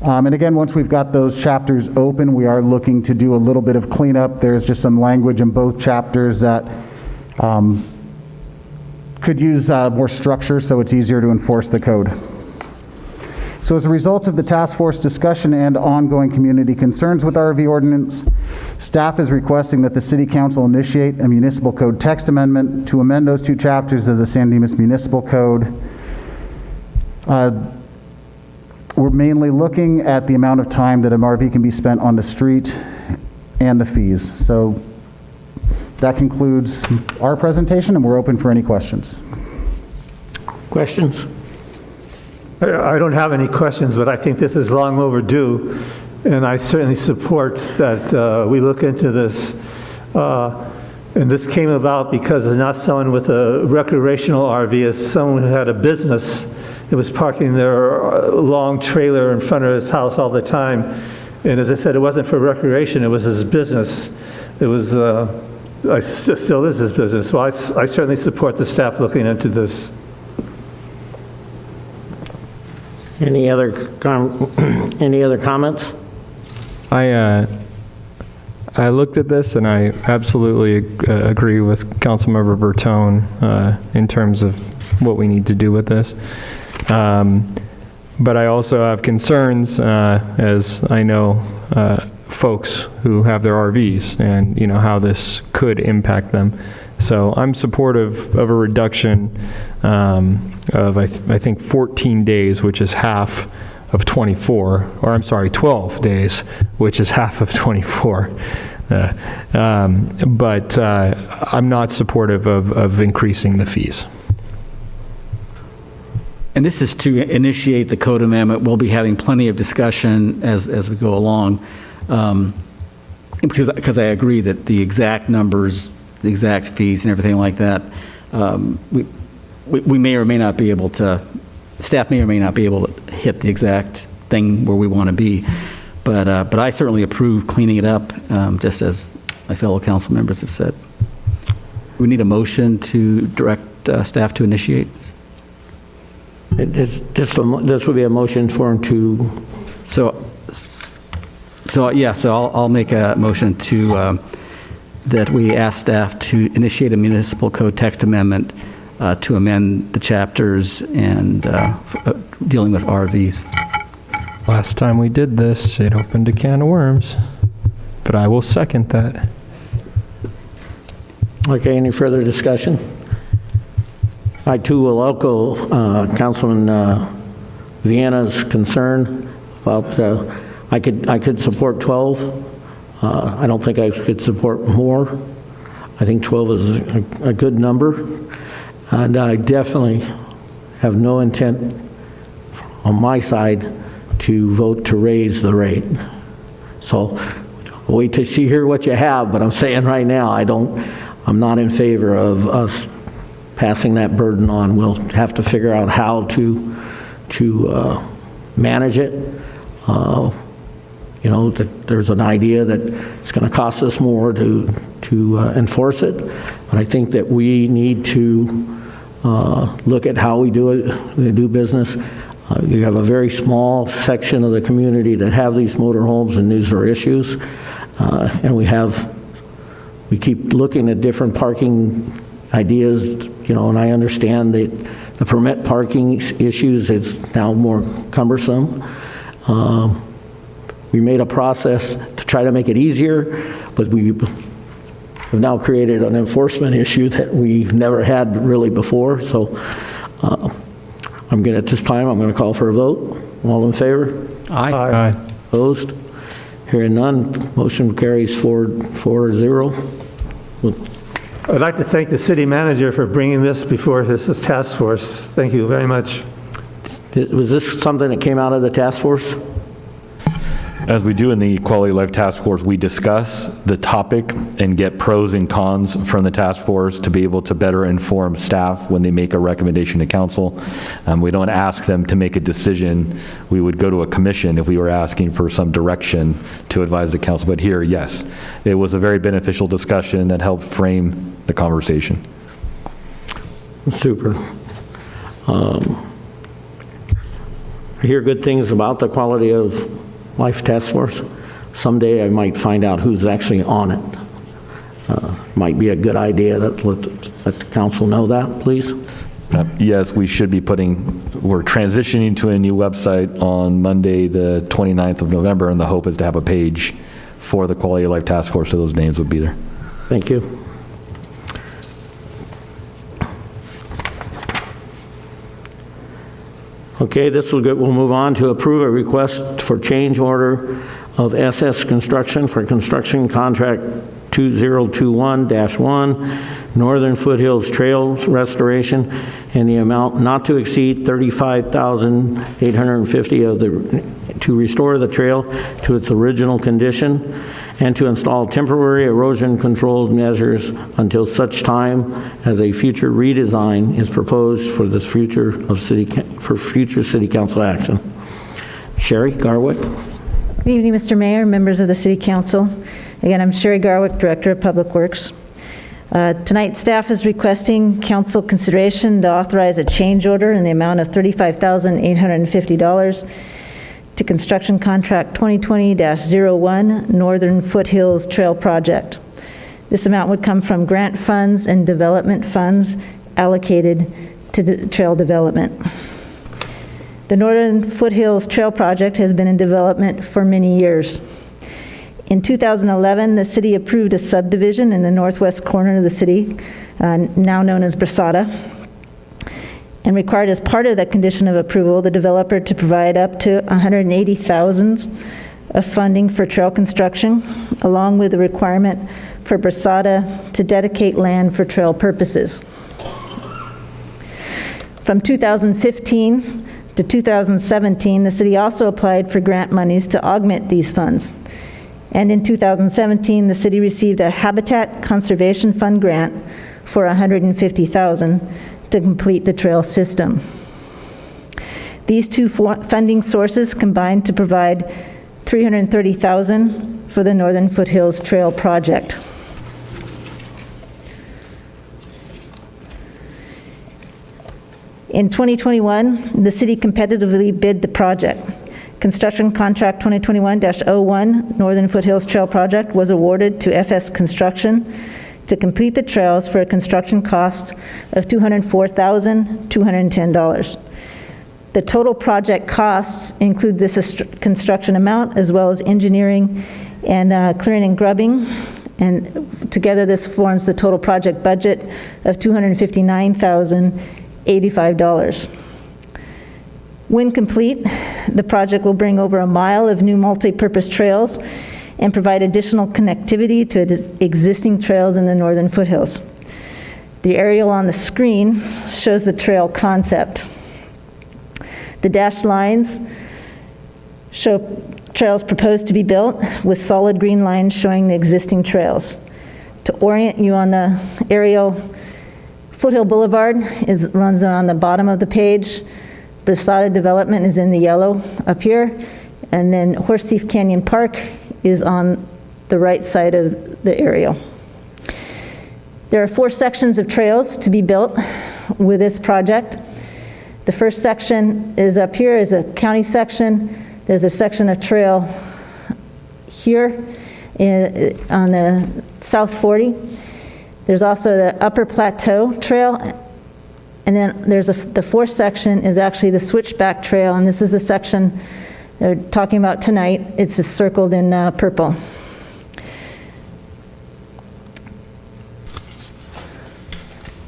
And again, once we've got those chapters open, we are looking to do a little bit of cleanup. There's just some language in both chapters that could use more structure so it's easier to enforce the code. So as a result of the task force discussion and ongoing community concerns with RV ordinance, staff is requesting that the City Council initiate a municipal code text amendment to amend those 2 chapters of the San Dimas Municipal Code. We're mainly looking at the amount of time that an RV can be spent on the street and the fees. So that concludes our presentation, and we're open for any questions. Questions? I don't have any questions, but I think this is long overdue, and I certainly support that we look into this. And this came about because it's not someone with a recreational RV, it's someone who had a business that was parking their long trailer in front of his house all the time. And as I said, it wasn't for recreation, it was his business. It was, still is his business. So I certainly support the staff looking into this. Any other comments? I looked at this and I absolutely agree with Councilmember Bertone in terms of what we need to do with this. But I also have concerns, as I know folks who have their RVs and how this could impact them. So I'm supportive of a reduction of I think 14 days, which is half of 24, or I'm sorry, 12 days, which is half of 24. But I'm not supportive of increasing the fees. And this is to initiate the code amendment. We'll be having plenty of discussion as we go along, because I agree that the exact numbers, the exact fees and everything like that, we may or may not be able to, staff may or may not be able to hit the exact thing where we want to be. But I certainly approve cleaning it up, just as my fellow council members have said. We need a motion to direct staff to initiate. This would be a motion for him to... So I'll make a motion to, that we ask staff to initiate a municipal code text amendment to amend the chapters and dealing with RVs. Last time we did this, it opened a can of worms, but I will second that. Okay, any further discussion? I too will echo Councilman Vienna's concern about, I could support 12. I don't think I could support more. I think 12 is a good number. And I definitely have no intent on my side to vote to raise the rate. So wait to hear what you have, but I'm saying right now, I'm not in favor of us passing that burden on. We'll have to figure out how to manage it. You know, that there's an idea that it's going to cost us more to enforce it, but I think that we need to look at how we do business. You have a very small section of the community that have these motorhomes, and these are issues. And we keep looking at different parking ideas, you know, and I understand that the permit parking issues is now more cumbersome. We made a process to try to make it easier, but we have now created an enforcement issue that we've never had really before. So at this time, I'm going to call for a vote. All in favor? Aye. Opposed? Hearing none, motion carries 4-0. I'd like to thank the city manager for bringing this before his task force. Thank you very much. Was this something that came out of the task force? As we do in the Quality of Life Task Force, we discuss the topic and get pros and cons from the task force to be able to better inform staff when they make a recommendation to council. We don't ask them to make a decision. We would go to a commission if we were asking for some direction to advise the council. But here, yes, it was a very beneficial discussion that helped frame the conversation. Super. I hear good things about the Quality of Life Task Force. Someday I might find out who's actually on it. Might be a good idea to let the council know that, please. Yes, we should be we're transitioning to a new website on Monday, the 29th of November, and the hope is to have a page for the Quality of Life Task Force, so those names would be there. Thank you. Okay, we'll move on to approve a request for change order of SS Construction for construction contract 2021-1, Northern Foothills Trails Restoration, in the amount not to exceed $35,850 to restore the trail to its original condition and to install temporary erosion control measures until such time as a future redesign is proposed for the future city council action. Sherry Garwick. Good evening, Mr. Mayor, members of the City Council. Again, I'm Sherry Garwick, Director of Public Works. Tonight, staff is requesting council consideration to authorize a change order in the amount of $35,850 to construction contract 2020-01 Northern Foothills Trail Project. This amount would come from grant funds and development funds allocated to the trail development. The Northern Foothills Trail Project has been in development for many years. In 2011, the city approved a subdivision in the northwest corner of the city, now known as Brasada, and required as part of that condition of approval the developer to provide up to $180,000 of funding for trail construction, along with the requirement for Brasada to dedicate land for trail purposes. From 2015 to 2017, the city also applied for grant monies to augment these funds. And in 2017, the city received a Habitat Conservation Fund grant for $150,000 to complete the trail system. These two funding sources combined to provide $330,000 for the Northern Foothills Trail Project. In 2021, the city competitively bid the project. Construction contract 2021-01 Northern Foothills Trail Project was awarded to FS Construction to complete the trails for a construction cost of $204,210. The total project costs include this construction amount as well as engineering and clearing and grubbing, and together this forms the total project budget of $259,000 $85. When complete, the project will bring over a mile of new multi-purpose trails and provide additional connectivity to existing trails in the northern foothills. The aerial on the screen shows the trail concept. The dashed lines show trails proposed to be built with solid green lines showing the existing trails. To orient you on the aerial, Foothill Boulevard runs on the bottom of the page. Brasada Development is in the yellow up here, and then Horse Thief Canyon Park is on the right side of the aerial. There are 4 sections of trails to be built with this project. The first section is up here, is a county section. There's a section of trail here on the South 40. There's also the Upper Plateau Trail, and then there's the 4th section is actually the Switchback Trail, and this is the section they're talking about tonight. It's circled in purple.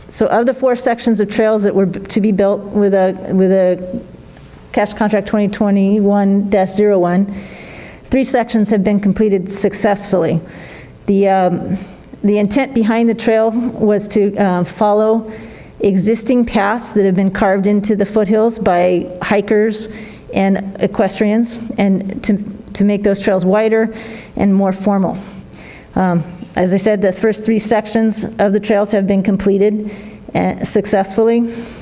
So of the 4 sections of trails that were to be built with a cash contract 2021-01, 3 sections have been completed successfully. The intent behind the trail was to follow existing paths that have been carved into the foothills by hikers and equestrians, and to make those trails wider and more formal. As I said, the first 3 sections of the trails have been completed successfully.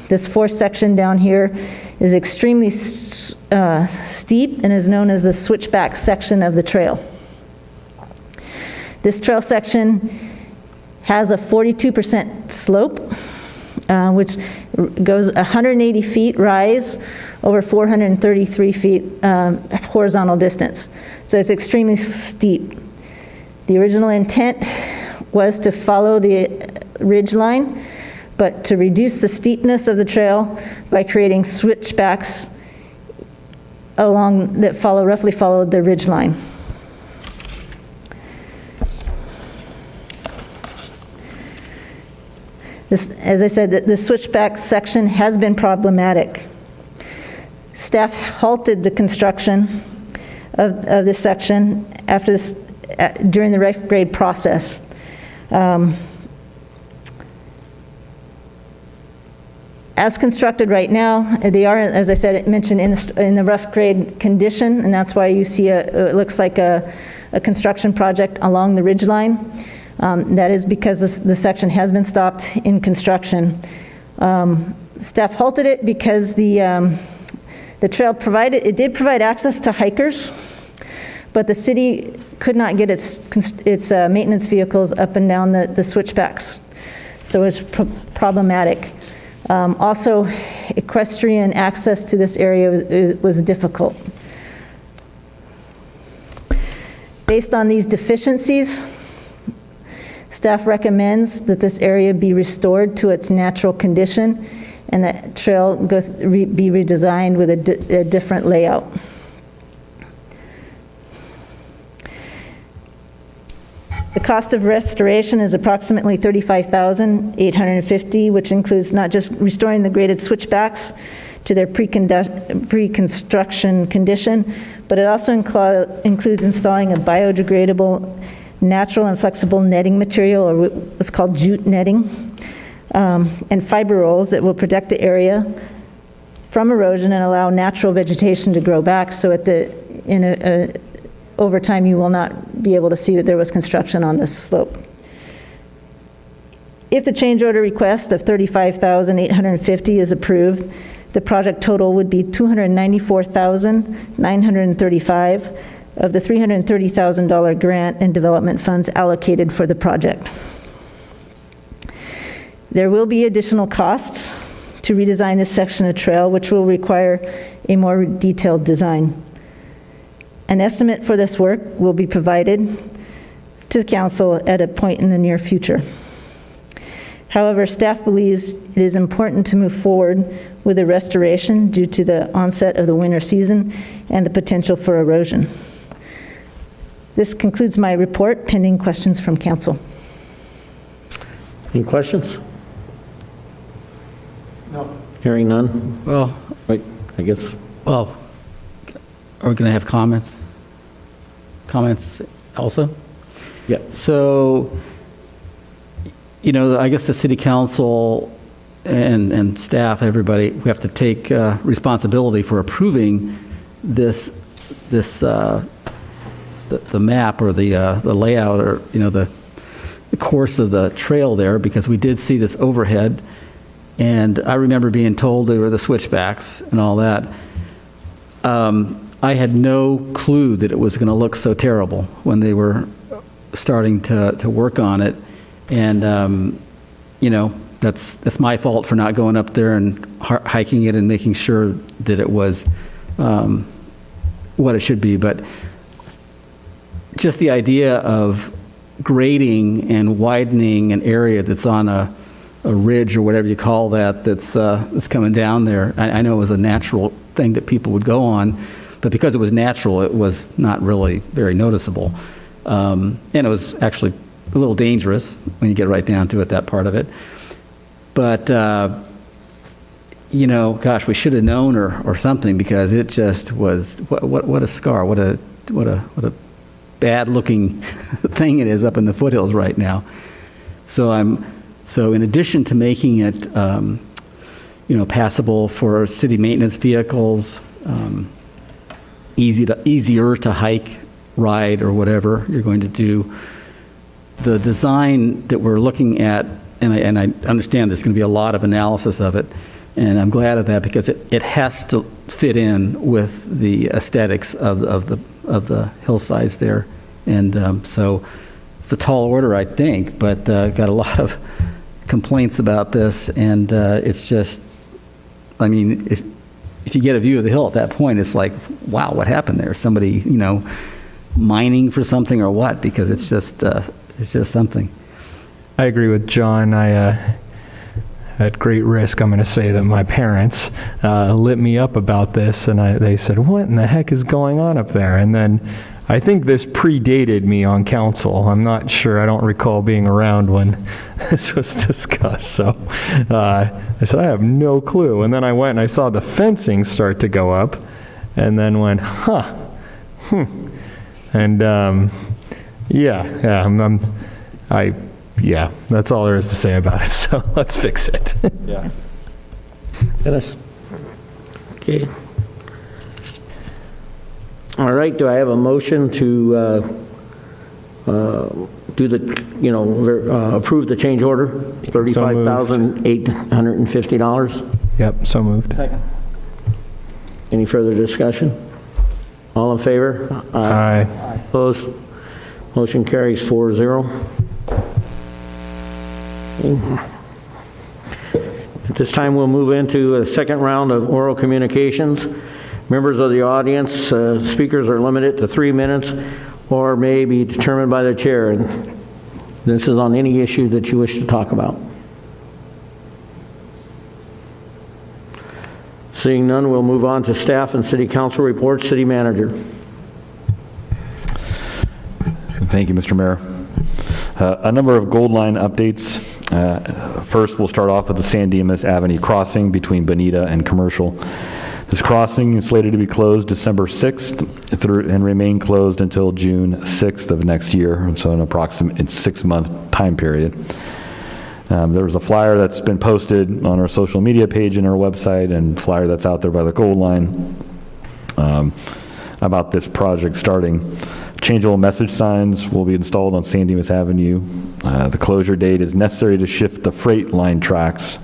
This 4th section down here is extremely steep and is known as the switchback section of the trail. This trail section has a 42% slope, which goes 180 feet rise over 433 feet horizontal distance. So it's extremely steep. The original intent was to follow the ridge line, but to reduce the steepness of the trail by creating switchbacks along that roughly followed the ridge line. This, as I said, the switchback section has been problematic. Staff halted the construction of this section after this, during the rough grade process. As constructed right now, they are, as I said, mentioned in the rough grade condition, and that's why you see it looks like a construction project along the ridge line. That is because the section has been stopped in construction. Staff halted it because the trail did provide access to hikers, but the city could not get its maintenance vehicles up and down the switchbacks, so it was problematic. Also, equestrian access to this area was difficult. Based on these deficiencies, staff recommends that this area be restored to its natural condition and that trail be redesigned with a different layout. The cost of restoration is approximately $35,850, which includes not just restoring the graded switchbacks to their pre-construction condition, but it also includes installing a biodegradable, natural and flexible netting material, or what's called jute netting, and fiber rolls that will protect the area from erosion and allow natural vegetation to grow back, so over time you will not be able to see that there was construction on this slope. If the change order request of $35,850 is approved, the project total would be $294,935 of the $330,000 grant and development funds allocated for the project. There will be additional costs to redesign this section of trail, which will require a more detailed design. An estimate for this work will be provided to the council at a point in the near future. However, staff believes it is important to move forward with the restoration due to the onset of the winter season and the potential for erosion. This concludes my report, pending questions from council. Any questions? Hearing none? Well, Right, I guess. well, are we going to have comments? Comments also? Yeah. So, I guess the city council and staff, everybody, we have to take responsibility for approving the map or the layout or, the course of the trail there, because we did see this overhead. And I remember being told there were the switchbacks and all that. I had no clue that it was going to look so terrible when they were starting to work on it. And, that's my fault for not going up there and hiking it and making sure that it was what it should be. But just the idea of grading and widening an area that's on a ridge or whatever you call that, that's coming down there. I know it was a natural thing that people would go on, but because it was natural, it was not really very noticeable. And it was actually a little dangerous when you get right down to it, that part of it. But, gosh, we should have known or something, because it just was, what a scar, what a bad looking thing it is up in the foothills right now. So in addition to making it, passable for city maintenance vehicles, easier to hike, ride, or whatever you're going to do, the design that we're looking at, and I understand there's going to be a lot of analysis of it, and I'm glad of that, because it has to fit in with the aesthetics of the hillsides there. And so it's a tall order, I think, but got a lot of complaints about this, and it's just, I mean, if you get a view of the hill at that point, it's like, wow, what happened there? Somebody, mining for something or what? Because it's just something. I agree with John. I, at great risk, I'm going to say that my parents lit me up about this, and they said, what in the heck is going on up there? And then I think this predated me on council. I'm not sure. I don't recall being around when this was discussed. So I said, I have no clue. And then I went and I saw the fencing start to go up, and then went, And yeah, that's all there is to say about it. So let's fix it. Yeah. Dennis? Okay. All right, do I have a motion to do the, approve the change order? $35,850? Yep, so moved. Second. Any further discussion? All in favor? Aye. Opposed? Motion carries 4-0. At this time, we'll move into a second round of oral communications. Members of the audience, speakers are limited to 3 minutes or may be determined by the chair. And this is on any issue that you wish to talk about. Seeing none, we'll move on to staff and city council reports. City manager. Thank you, Mr. Mayor. A number of Gold Line updates. First, we'll start off with the San Dimas Avenue crossing between Bonita and Commercial. This crossing is slated to be closed December 6th and remain closed until June 6th of next year, so an approximate 6-month time period. There was a flyer that's been posted on our social media page and our website, and flyer that's out there by the Gold Line about this project starting. Changeable message signs will be installed on San Dimas Avenue. The closure date is necessary to shift the freight line tracks,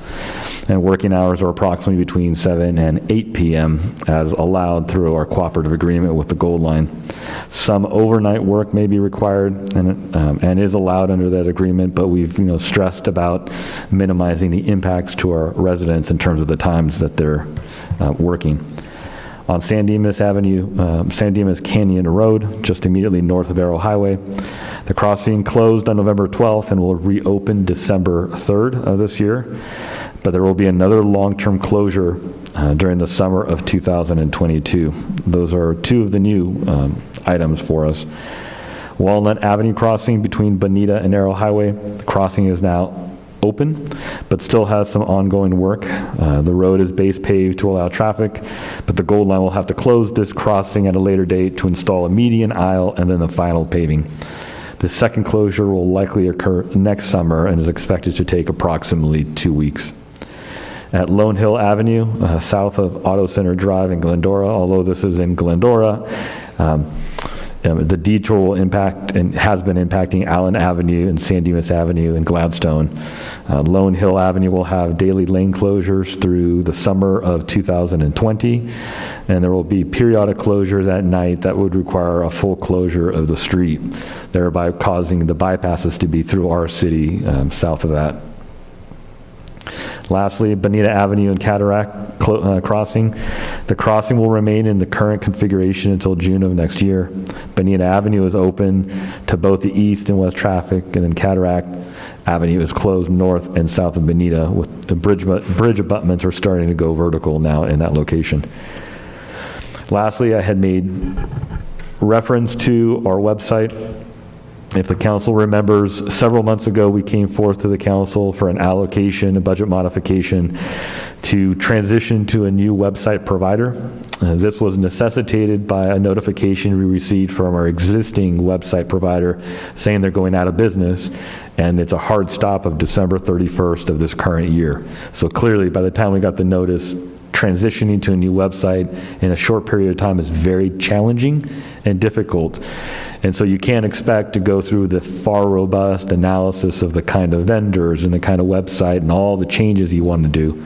and working hours are approximately between 7 and 8 p.m. as allowed through our cooperative agreement with the Gold Line. Some overnight work may be required and is allowed under that agreement, but we've stressed about minimizing the impacts to our residents in terms of the times that they're working. On San Dimas Avenue, San Dimas Canyon Road, just immediately north of Arrow Highway. The crossing closed on November 12th and will reopen December 3rd of this year. But there will be another long-term closure during the summer of 2022. Those are two of the new items for us. Walnut Avenue crossing between Bonita and Arrow Highway. The crossing is now open, but still has some ongoing work. The road is base paved to allow traffic, but the Gold Line will have to close this crossing at a later date to install a median, aisle, and then the final paving. The second closure will likely occur next summer and is expected to take approximately 2 weeks. At Lone Hill Avenue, south of Auto Center Drive in Glendora, although this is in Glendora, the detour will impact and has been impacting Allen Avenue and San Dimas Avenue and Gladstone. Lone Hill Avenue will have daily lane closures through the summer of 2020, and there will be periodic closures at night that would require a full closure of the street, thereby causing the bypasses to be through our city south of that. Lastly, Bonita Avenue and Cataract crossing. The crossing will remain in the current configuration until June of next year. Bonita Avenue is open to both the east and west traffic, and then Cataract Avenue is closed north and south of Bonita, with the bridge abutments are starting to go vertical now in that location. Lastly, I had made reference to our website. If the council remembers, several months ago, we came forth to the council for an allocation, a budget modification to transition to a new website provider. This was necessitated by a notification we received from our existing website provider saying they're going out of business, and it's a hard stop of December 31st of this current year. So clearly, by the time we got the notice, transitioning to a new website in a short period of time is very challenging and difficult. And so you can't expect to go through the far robust analysis of the kind of vendors and the kind of website and all the changes you want to do.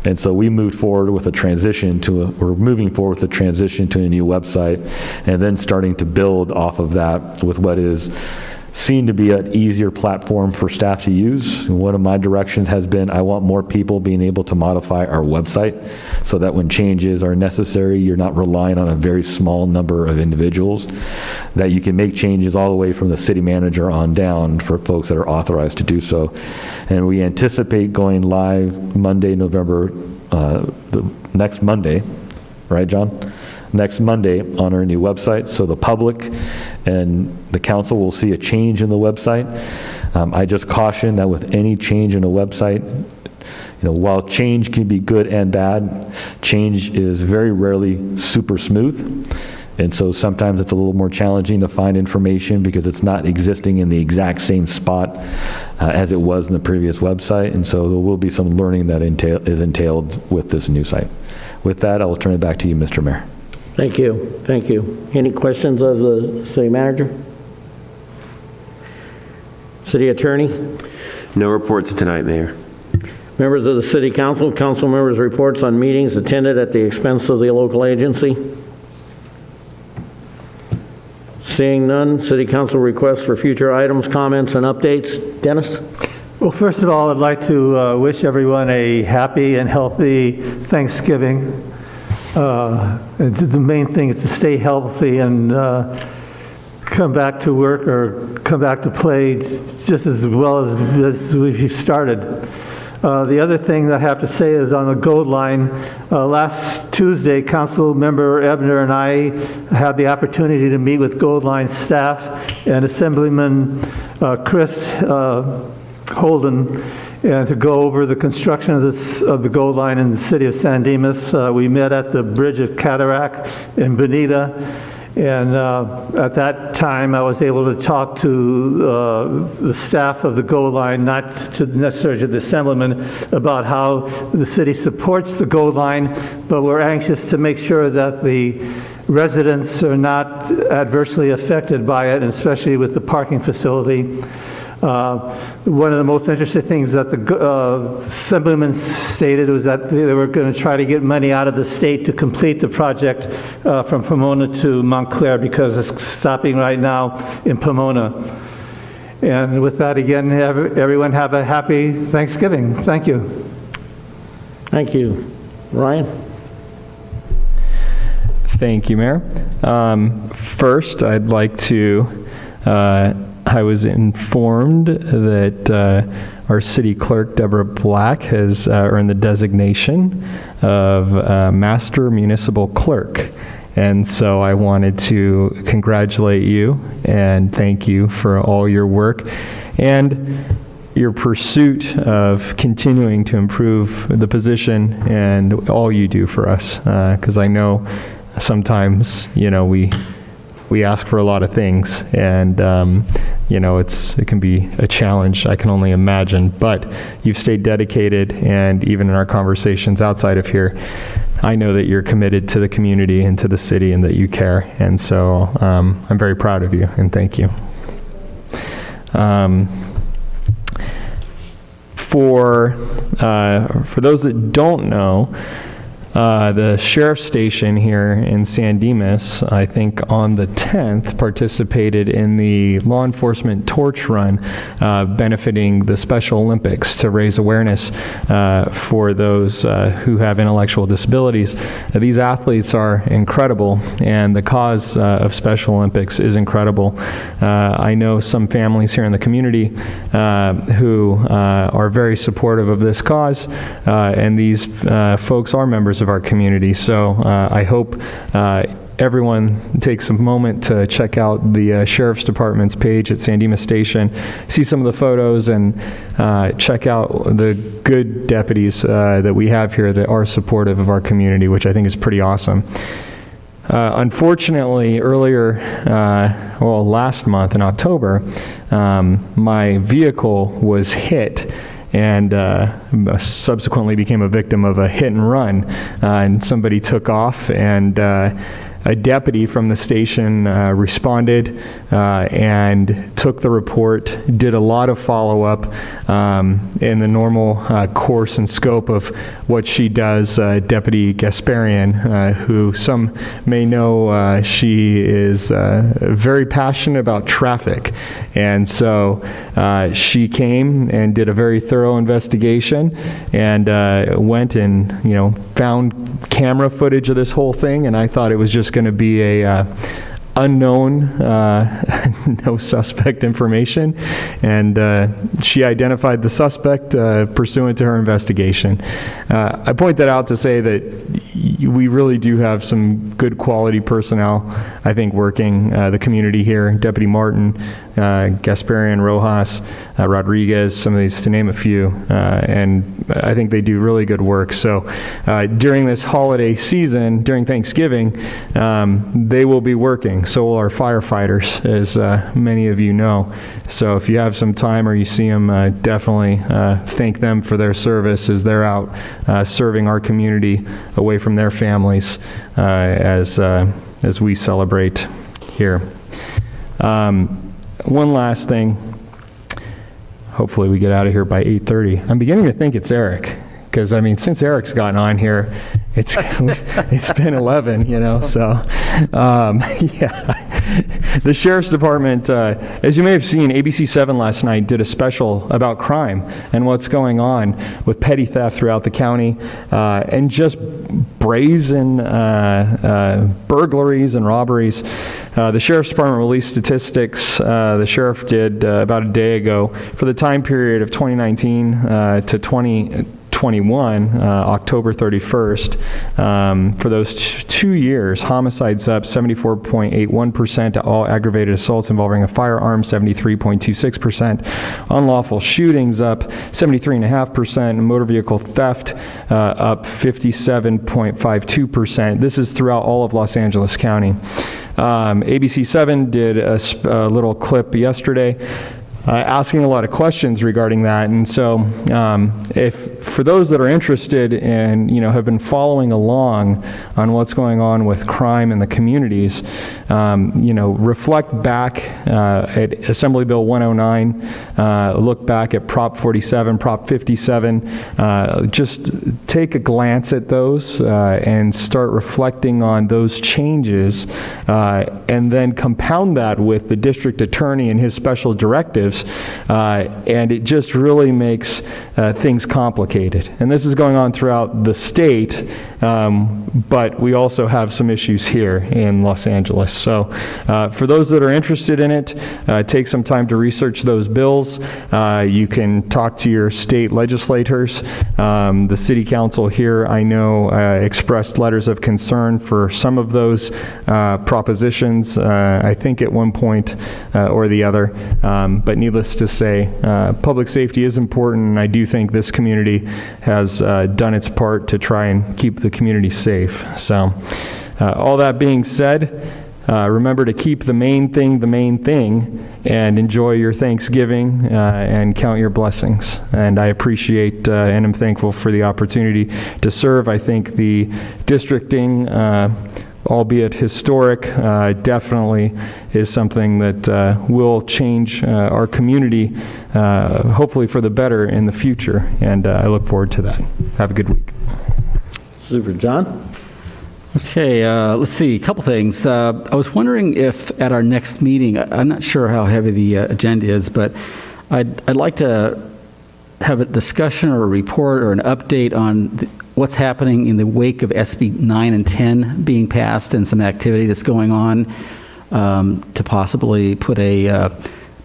And so we moved forward with a transition we're moving forward with a transition to a new website, and then starting to build off of that with what is seen to be an easier platform for staff to use. And one of my directions has been, I want more people being able to modify our website so that when changes are necessary, you're not relying on a very small number of individuals, that you can make changes all the way from the city manager on down for folks that are authorized to do so. And we anticipate going live Monday, the next Monday, right, John? Next Monday on our new website, so the public and the council will see a change in the website. I just caution that with any change in a website, while change can be good and bad, change is very rarely super smooth. And so sometimes it's a little more challenging to find information because it's not existing in the exact same spot as it was in the previous website. And so there will be some learning that is entailed with this new site. With that, I will turn it back to you, Mr. Mayor. Thank you. Thank you. Any questions of the city manager? City attorney? No reports tonight, Mayor. Members of the city council, council members' reports on meetings attended at the expense of the local agency. Seeing none, city council requests for future items, comments, and updates. Dennis? Well, first of all, I'd like to wish everyone a happy and healthy Thanksgiving. And the main thing is to stay healthy and come back to work or come back to play just as well as we've started. The other thing I have to say is on the Gold Line, last Tuesday, Council Member Ebner and I had the opportunity to meet with Gold Line staff and Assemblyman Chris Holden, and to go over the construction of the Gold Line in the city of San Dimas. We met at the bridge of Cataract in Bonita, and at that time I was able to talk to the staff of the Gold Line, not necessarily to the Assemblyman, about how the city supports the Gold Line, but we're anxious to make sure that the residents are not adversely affected by it, especially with the parking facility. One of the most interesting things that the Assemblyman stated was that they were going to try to get money out of the state to complete the project from Pomona to Montclair, because it's stopping right now in Pomona. And with that, again, everyone have a happy Thanksgiving. Thank you. Thank you. Ryan? Thank you, Mayor. First, I'd like to I was informed that our city clerk, Deborah Black, has earned the designation of Master Municipal Clerk. And so I wanted to congratulate you and thank you for all your work. And your pursuit of continuing to improve the position and all you do for us, because I know sometimes, we ask for a lot of things, and it can be a challenge, I can only imagine, but you've stayed dedicated, and even in our conversations outside of here, I know that you're committed to the community and to the city and that you care, and so I'm very proud of you, and thank you. For those that don't know, the sheriff's station here in San Dimas, I think on the 10th, participated in the law enforcement torch run benefiting the Special Olympics to raise awareness for those who have intellectual disabilities. These athletes are incredible, and the cause of Special Olympics is incredible. I know some families here in the community who are very supportive of this cause, and these folks are members of our community. So I hope everyone takes a moment to check out the Sheriff's Department's page at San Dimas Station, see some of the photos, and check out the good deputies that we have here that are supportive of our community, which I think is pretty awesome. Unfortunately, earlier, last month in October, my vehicle was hit and subsequently became a victim of a hit and run. And somebody took off, and a deputy from the station responded and took the report, did a lot of follow-up in the normal course and scope of what she does. Deputy Gasparian, who some may know, she is very passionate about traffic. And so she came and did a very thorough investigation and went and, found camera footage of this whole thing, and I thought it was just going to be a unknown, no suspect information, and she identified the suspect pursuant to her investigation. I point that out to say that we really do have some good quality personnel, I think, working the community here. Deputy Martin, Gasparian, Rojas, Rodriguez, some of these to name a few, and I think they do really good work. So during this holiday season, during Thanksgiving, they will be working. So will our firefighters, as many of you know. So if you have some time or you see them, definitely thank them for their service as they're out serving our community away from their families as we celebrate here. One last thing. Hopefully we get out of here by 8:30. I'm beginning to think it's Eric, because since Eric's gotten on here, it's been 11, so yeah. The Sheriff's Department, as you may have seen, ABC7 last night did a special about crime and what's going on with petty theft throughout the county, and just brazen burglaries and robberies. The Sheriff's Department released statistics, the sheriff did about a day ago, for the time period of 2019 to 2021, October 31st. For those 2 years, homicides up 74.81%, all aggravated assaults involving a firearm 73.26%, unlawful shootings up 73.5%, motor vehicle theft up 57.52%. This is throughout all of Los Angeles County. ABC7 did a little clip yesterday asking a lot of questions regarding that. And so if for those that are interested and have been following along on what's going on with crime in the communities, reflect back at Assembly Bill 109, look back at Prop 47, Prop 57, just take a glance at those and start reflecting on those changes, and then compound that with the district attorney and his special directives. And it just really makes things complicated. And this is going on throughout the state, but we also have some issues here in Los Angeles. So for those that are interested in it, take some time to research those bills. You can talk to your state legislators. The city council here, I know, expressed letters of concern for some of those propositions, I think at one point or the other, but needless to say, public safety is important, and I do think this community has done its part to try and keep the community safe. So, all that being said, remember to keep the main thing, and enjoy your Thanksgiving and count your blessings. And I appreciate and am thankful for the opportunity to serve. I think the districting, albeit historic, definitely is something that will change our community, hopefully for the better in the future. And I look forward to that. Have a good week. Super. John? Okay, let's see, a couple things. I was wondering if at our next meeting, I'm not sure how heavy the agenda is, but I'd like to have a discussion or a report or an update on what's happening in the wake of SB 9 and 10 being passed and some activity that's going on to possibly put a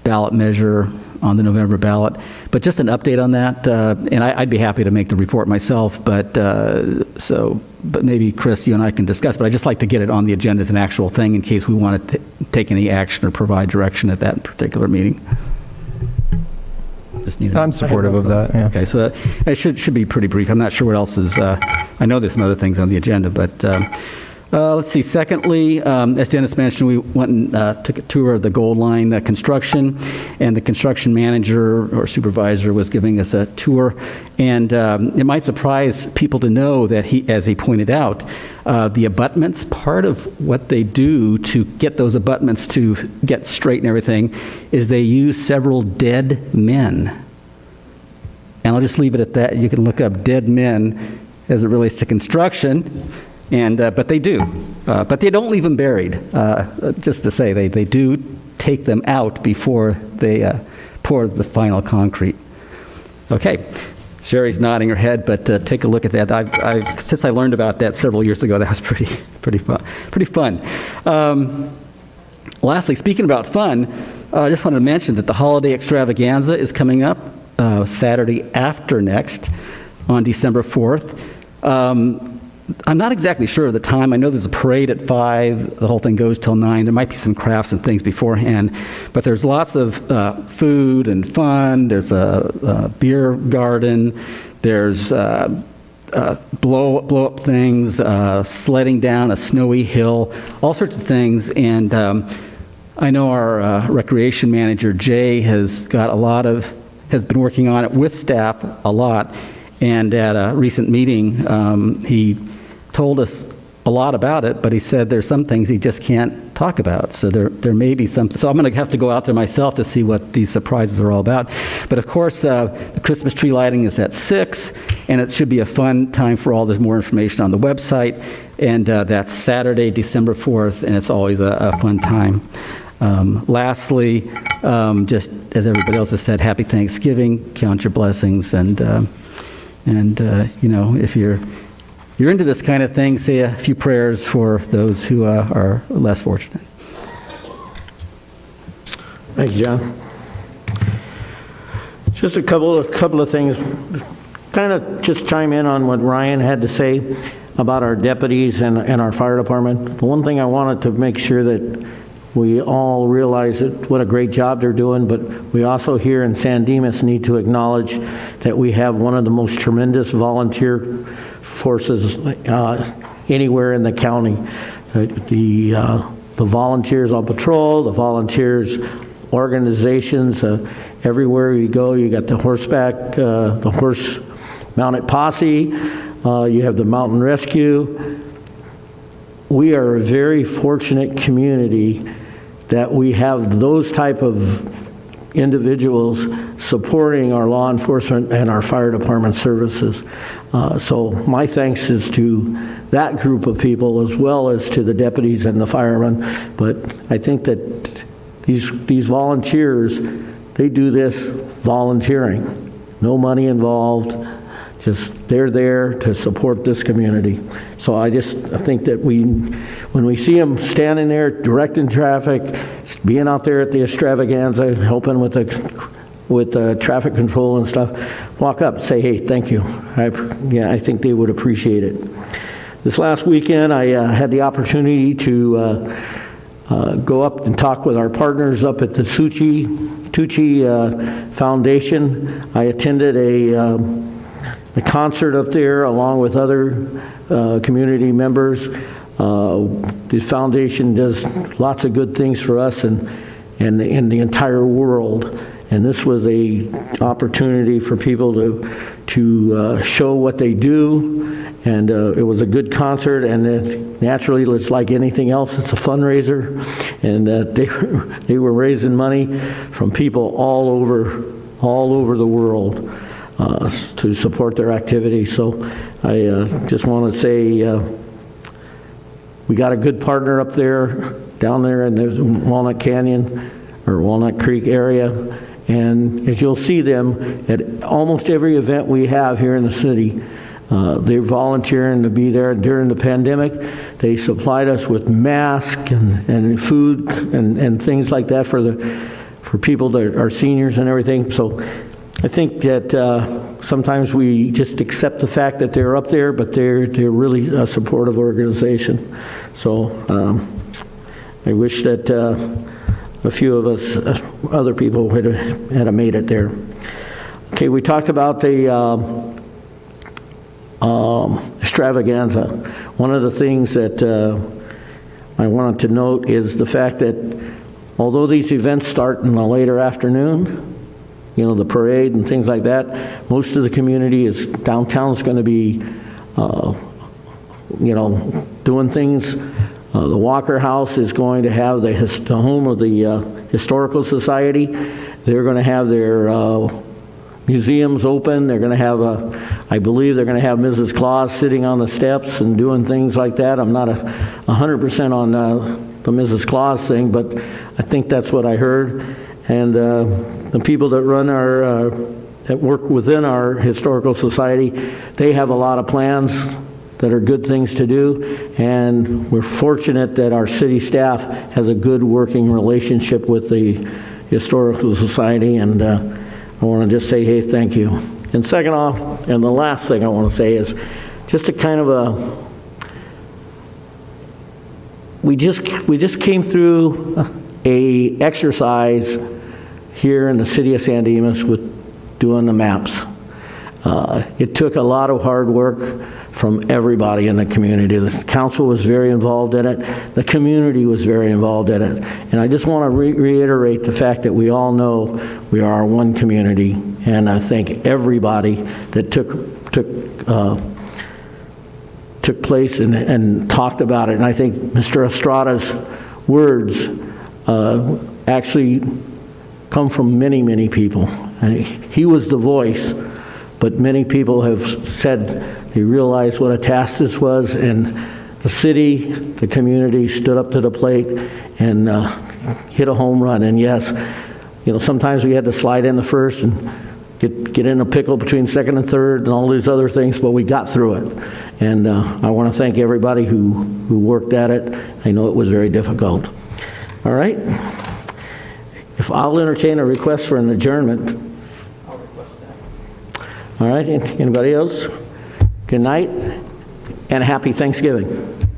ballot measure on the November ballot. But just an update on that, and I'd be happy to make the report myself, but maybe Chris, you and I can discuss, but I'd just like to get it on the agenda as an actual thing in case we want to take any action or provide direction at that particular meeting. I'm supportive of that, yeah. Okay, so it should be pretty brief. I'm not sure what else is, I know there's some other things on the agenda, but let's see. Secondly, as Dennis mentioned, we went and took a tour of the Gold Line construction, and the construction manager or supervisor was giving us a tour. And it might surprise people to know that as he pointed out, the abutments, part of what they do to get those abutments to get straight and everything is they use several dead men. And I'll just leave it at that. You can look up dead men as it relates to construction. But they do. But they don't leave them buried. Just to say, they do take them out before they pour the final concrete. Okay. Sherry's nodding her head, but take a look at that. Since I learned about that several years ago, that was pretty fun. Lastly, speaking about fun, I just wanted to mention that the holiday extravaganza is coming up Saturday after next on December 4th. I'm not exactly sure of the time. I know there's a parade at 5. The whole thing goes till 9. There might be some crafts and things beforehand, but there's lots of food and fun. There's a beer garden. There's blow-up things, sledding down a snowy hill, all sorts of things. And I know our recreation manager, Jay, has been working on it with staff a lot. And at a recent meeting, he told us a lot about it, but he said there's some things he just can't talk about. So there may be something. So I'm going to have to go out there myself to see what these surprises are all about. But of course, the Christmas tree lighting is at 6, and it should be a fun time for all. There's more information on the website, and that's Saturday, December 4th, and it's always a fun time. Lastly, just as everybody else has said, happy Thanksgiving, count your blessings, and if you're into this kind of thing, say a few prayers for those who are less fortunate. Thank you, John. Just a couple of things, kind of just chime in on what Ryan had to say about our deputies and our fire department. The one thing I wanted to make sure that we all realize that what a great job they're doing, but we also here in San Dimas need to acknowledge that we have one of the most tremendous volunteer forces anywhere in the county. The volunteers on patrol, the volunteers organizations, everywhere you go, you got the horseback, the horse-mounted posse, you have the mountain rescue. We are a very fortunate community that we have those type of individuals supporting our law enforcement and our fire department services. So my thanks is to that group of people as well as to the deputies and the firemen. But I think that these volunteers, they do this volunteering. No money involved. Just they're there to support this community. So I think that when we see them standing there directing traffic, being out there at the extravaganza, helping with the traffic control and stuff, walk up, say, hey, thank you. I think they would appreciate it. This last weekend, I had the opportunity to go up and talk with our partners up at the Suchi Tucci Foundation. I attended a concert up there along with other community members. The foundation does lots of good things for us and in the entire world. And this was a opportunity for people to show what they do. And it was a good concert, and naturally, it's like anything else, it's a fundraiser. And they were raising money from people all over the world to support their activity. So I just want to say we got a good partner up there, down there in the Walnut Canyon or Walnut Creek area. And as you'll see them at almost every event we have here in the city, they're volunteering to be there. During the pandemic, they supplied us with masks and food and things like that for people that are seniors and everything. So I think that sometimes we just accept the fact that they're up there, but they're really a supportive organization. So I wish that a few of us, other people, had made it there. Okay, we talked about the extravaganza. One of the things that I wanted to note is the fact that although these events start in the later afternoon, you know, the parade and things like that, most of the community downtown's going to be, you know, doing things. The Walker House is going to have the home of the Historical Society. They're going to have their museums open. They're going to have I believe they're going to have Mrs. Claus sitting on the steps and doing things like that. I'm not 100% on the Mrs. Claus thing, but I think that's what I heard. And the people that run that work within our Historical Society, they have a lot of plans that are good things to do, and we're fortunate that our city staff has a good working relationship with the Historical Society, and I want to just say, hey, thank you. And second off, and the last thing I want to say is just a kind of we just came through a exercise here in the city of San Dimas with doing the maps. It took a lot of hard work from everybody in the community. The council was very involved in it. The community was very involved in it. And I just want to reiterate the fact that we all know we are one community. And I thank everybody that took place and talked about it. And I think Mr. Estrada's words actually come from many, many people. And he was the voice, but many people have said they realized what a task this was, and the city, the community stood up to the plate and hit a home run. And yes, you know, sometimes we had to slide in the first and get in a pickle between second and third and all these other things, but we got through it. And I want to thank everybody who worked at it. I know it was very difficult. All right. If I'll entertain a request for an adjournment. I'll request that. All right. Anybody else? Good night and happy Thanksgiving.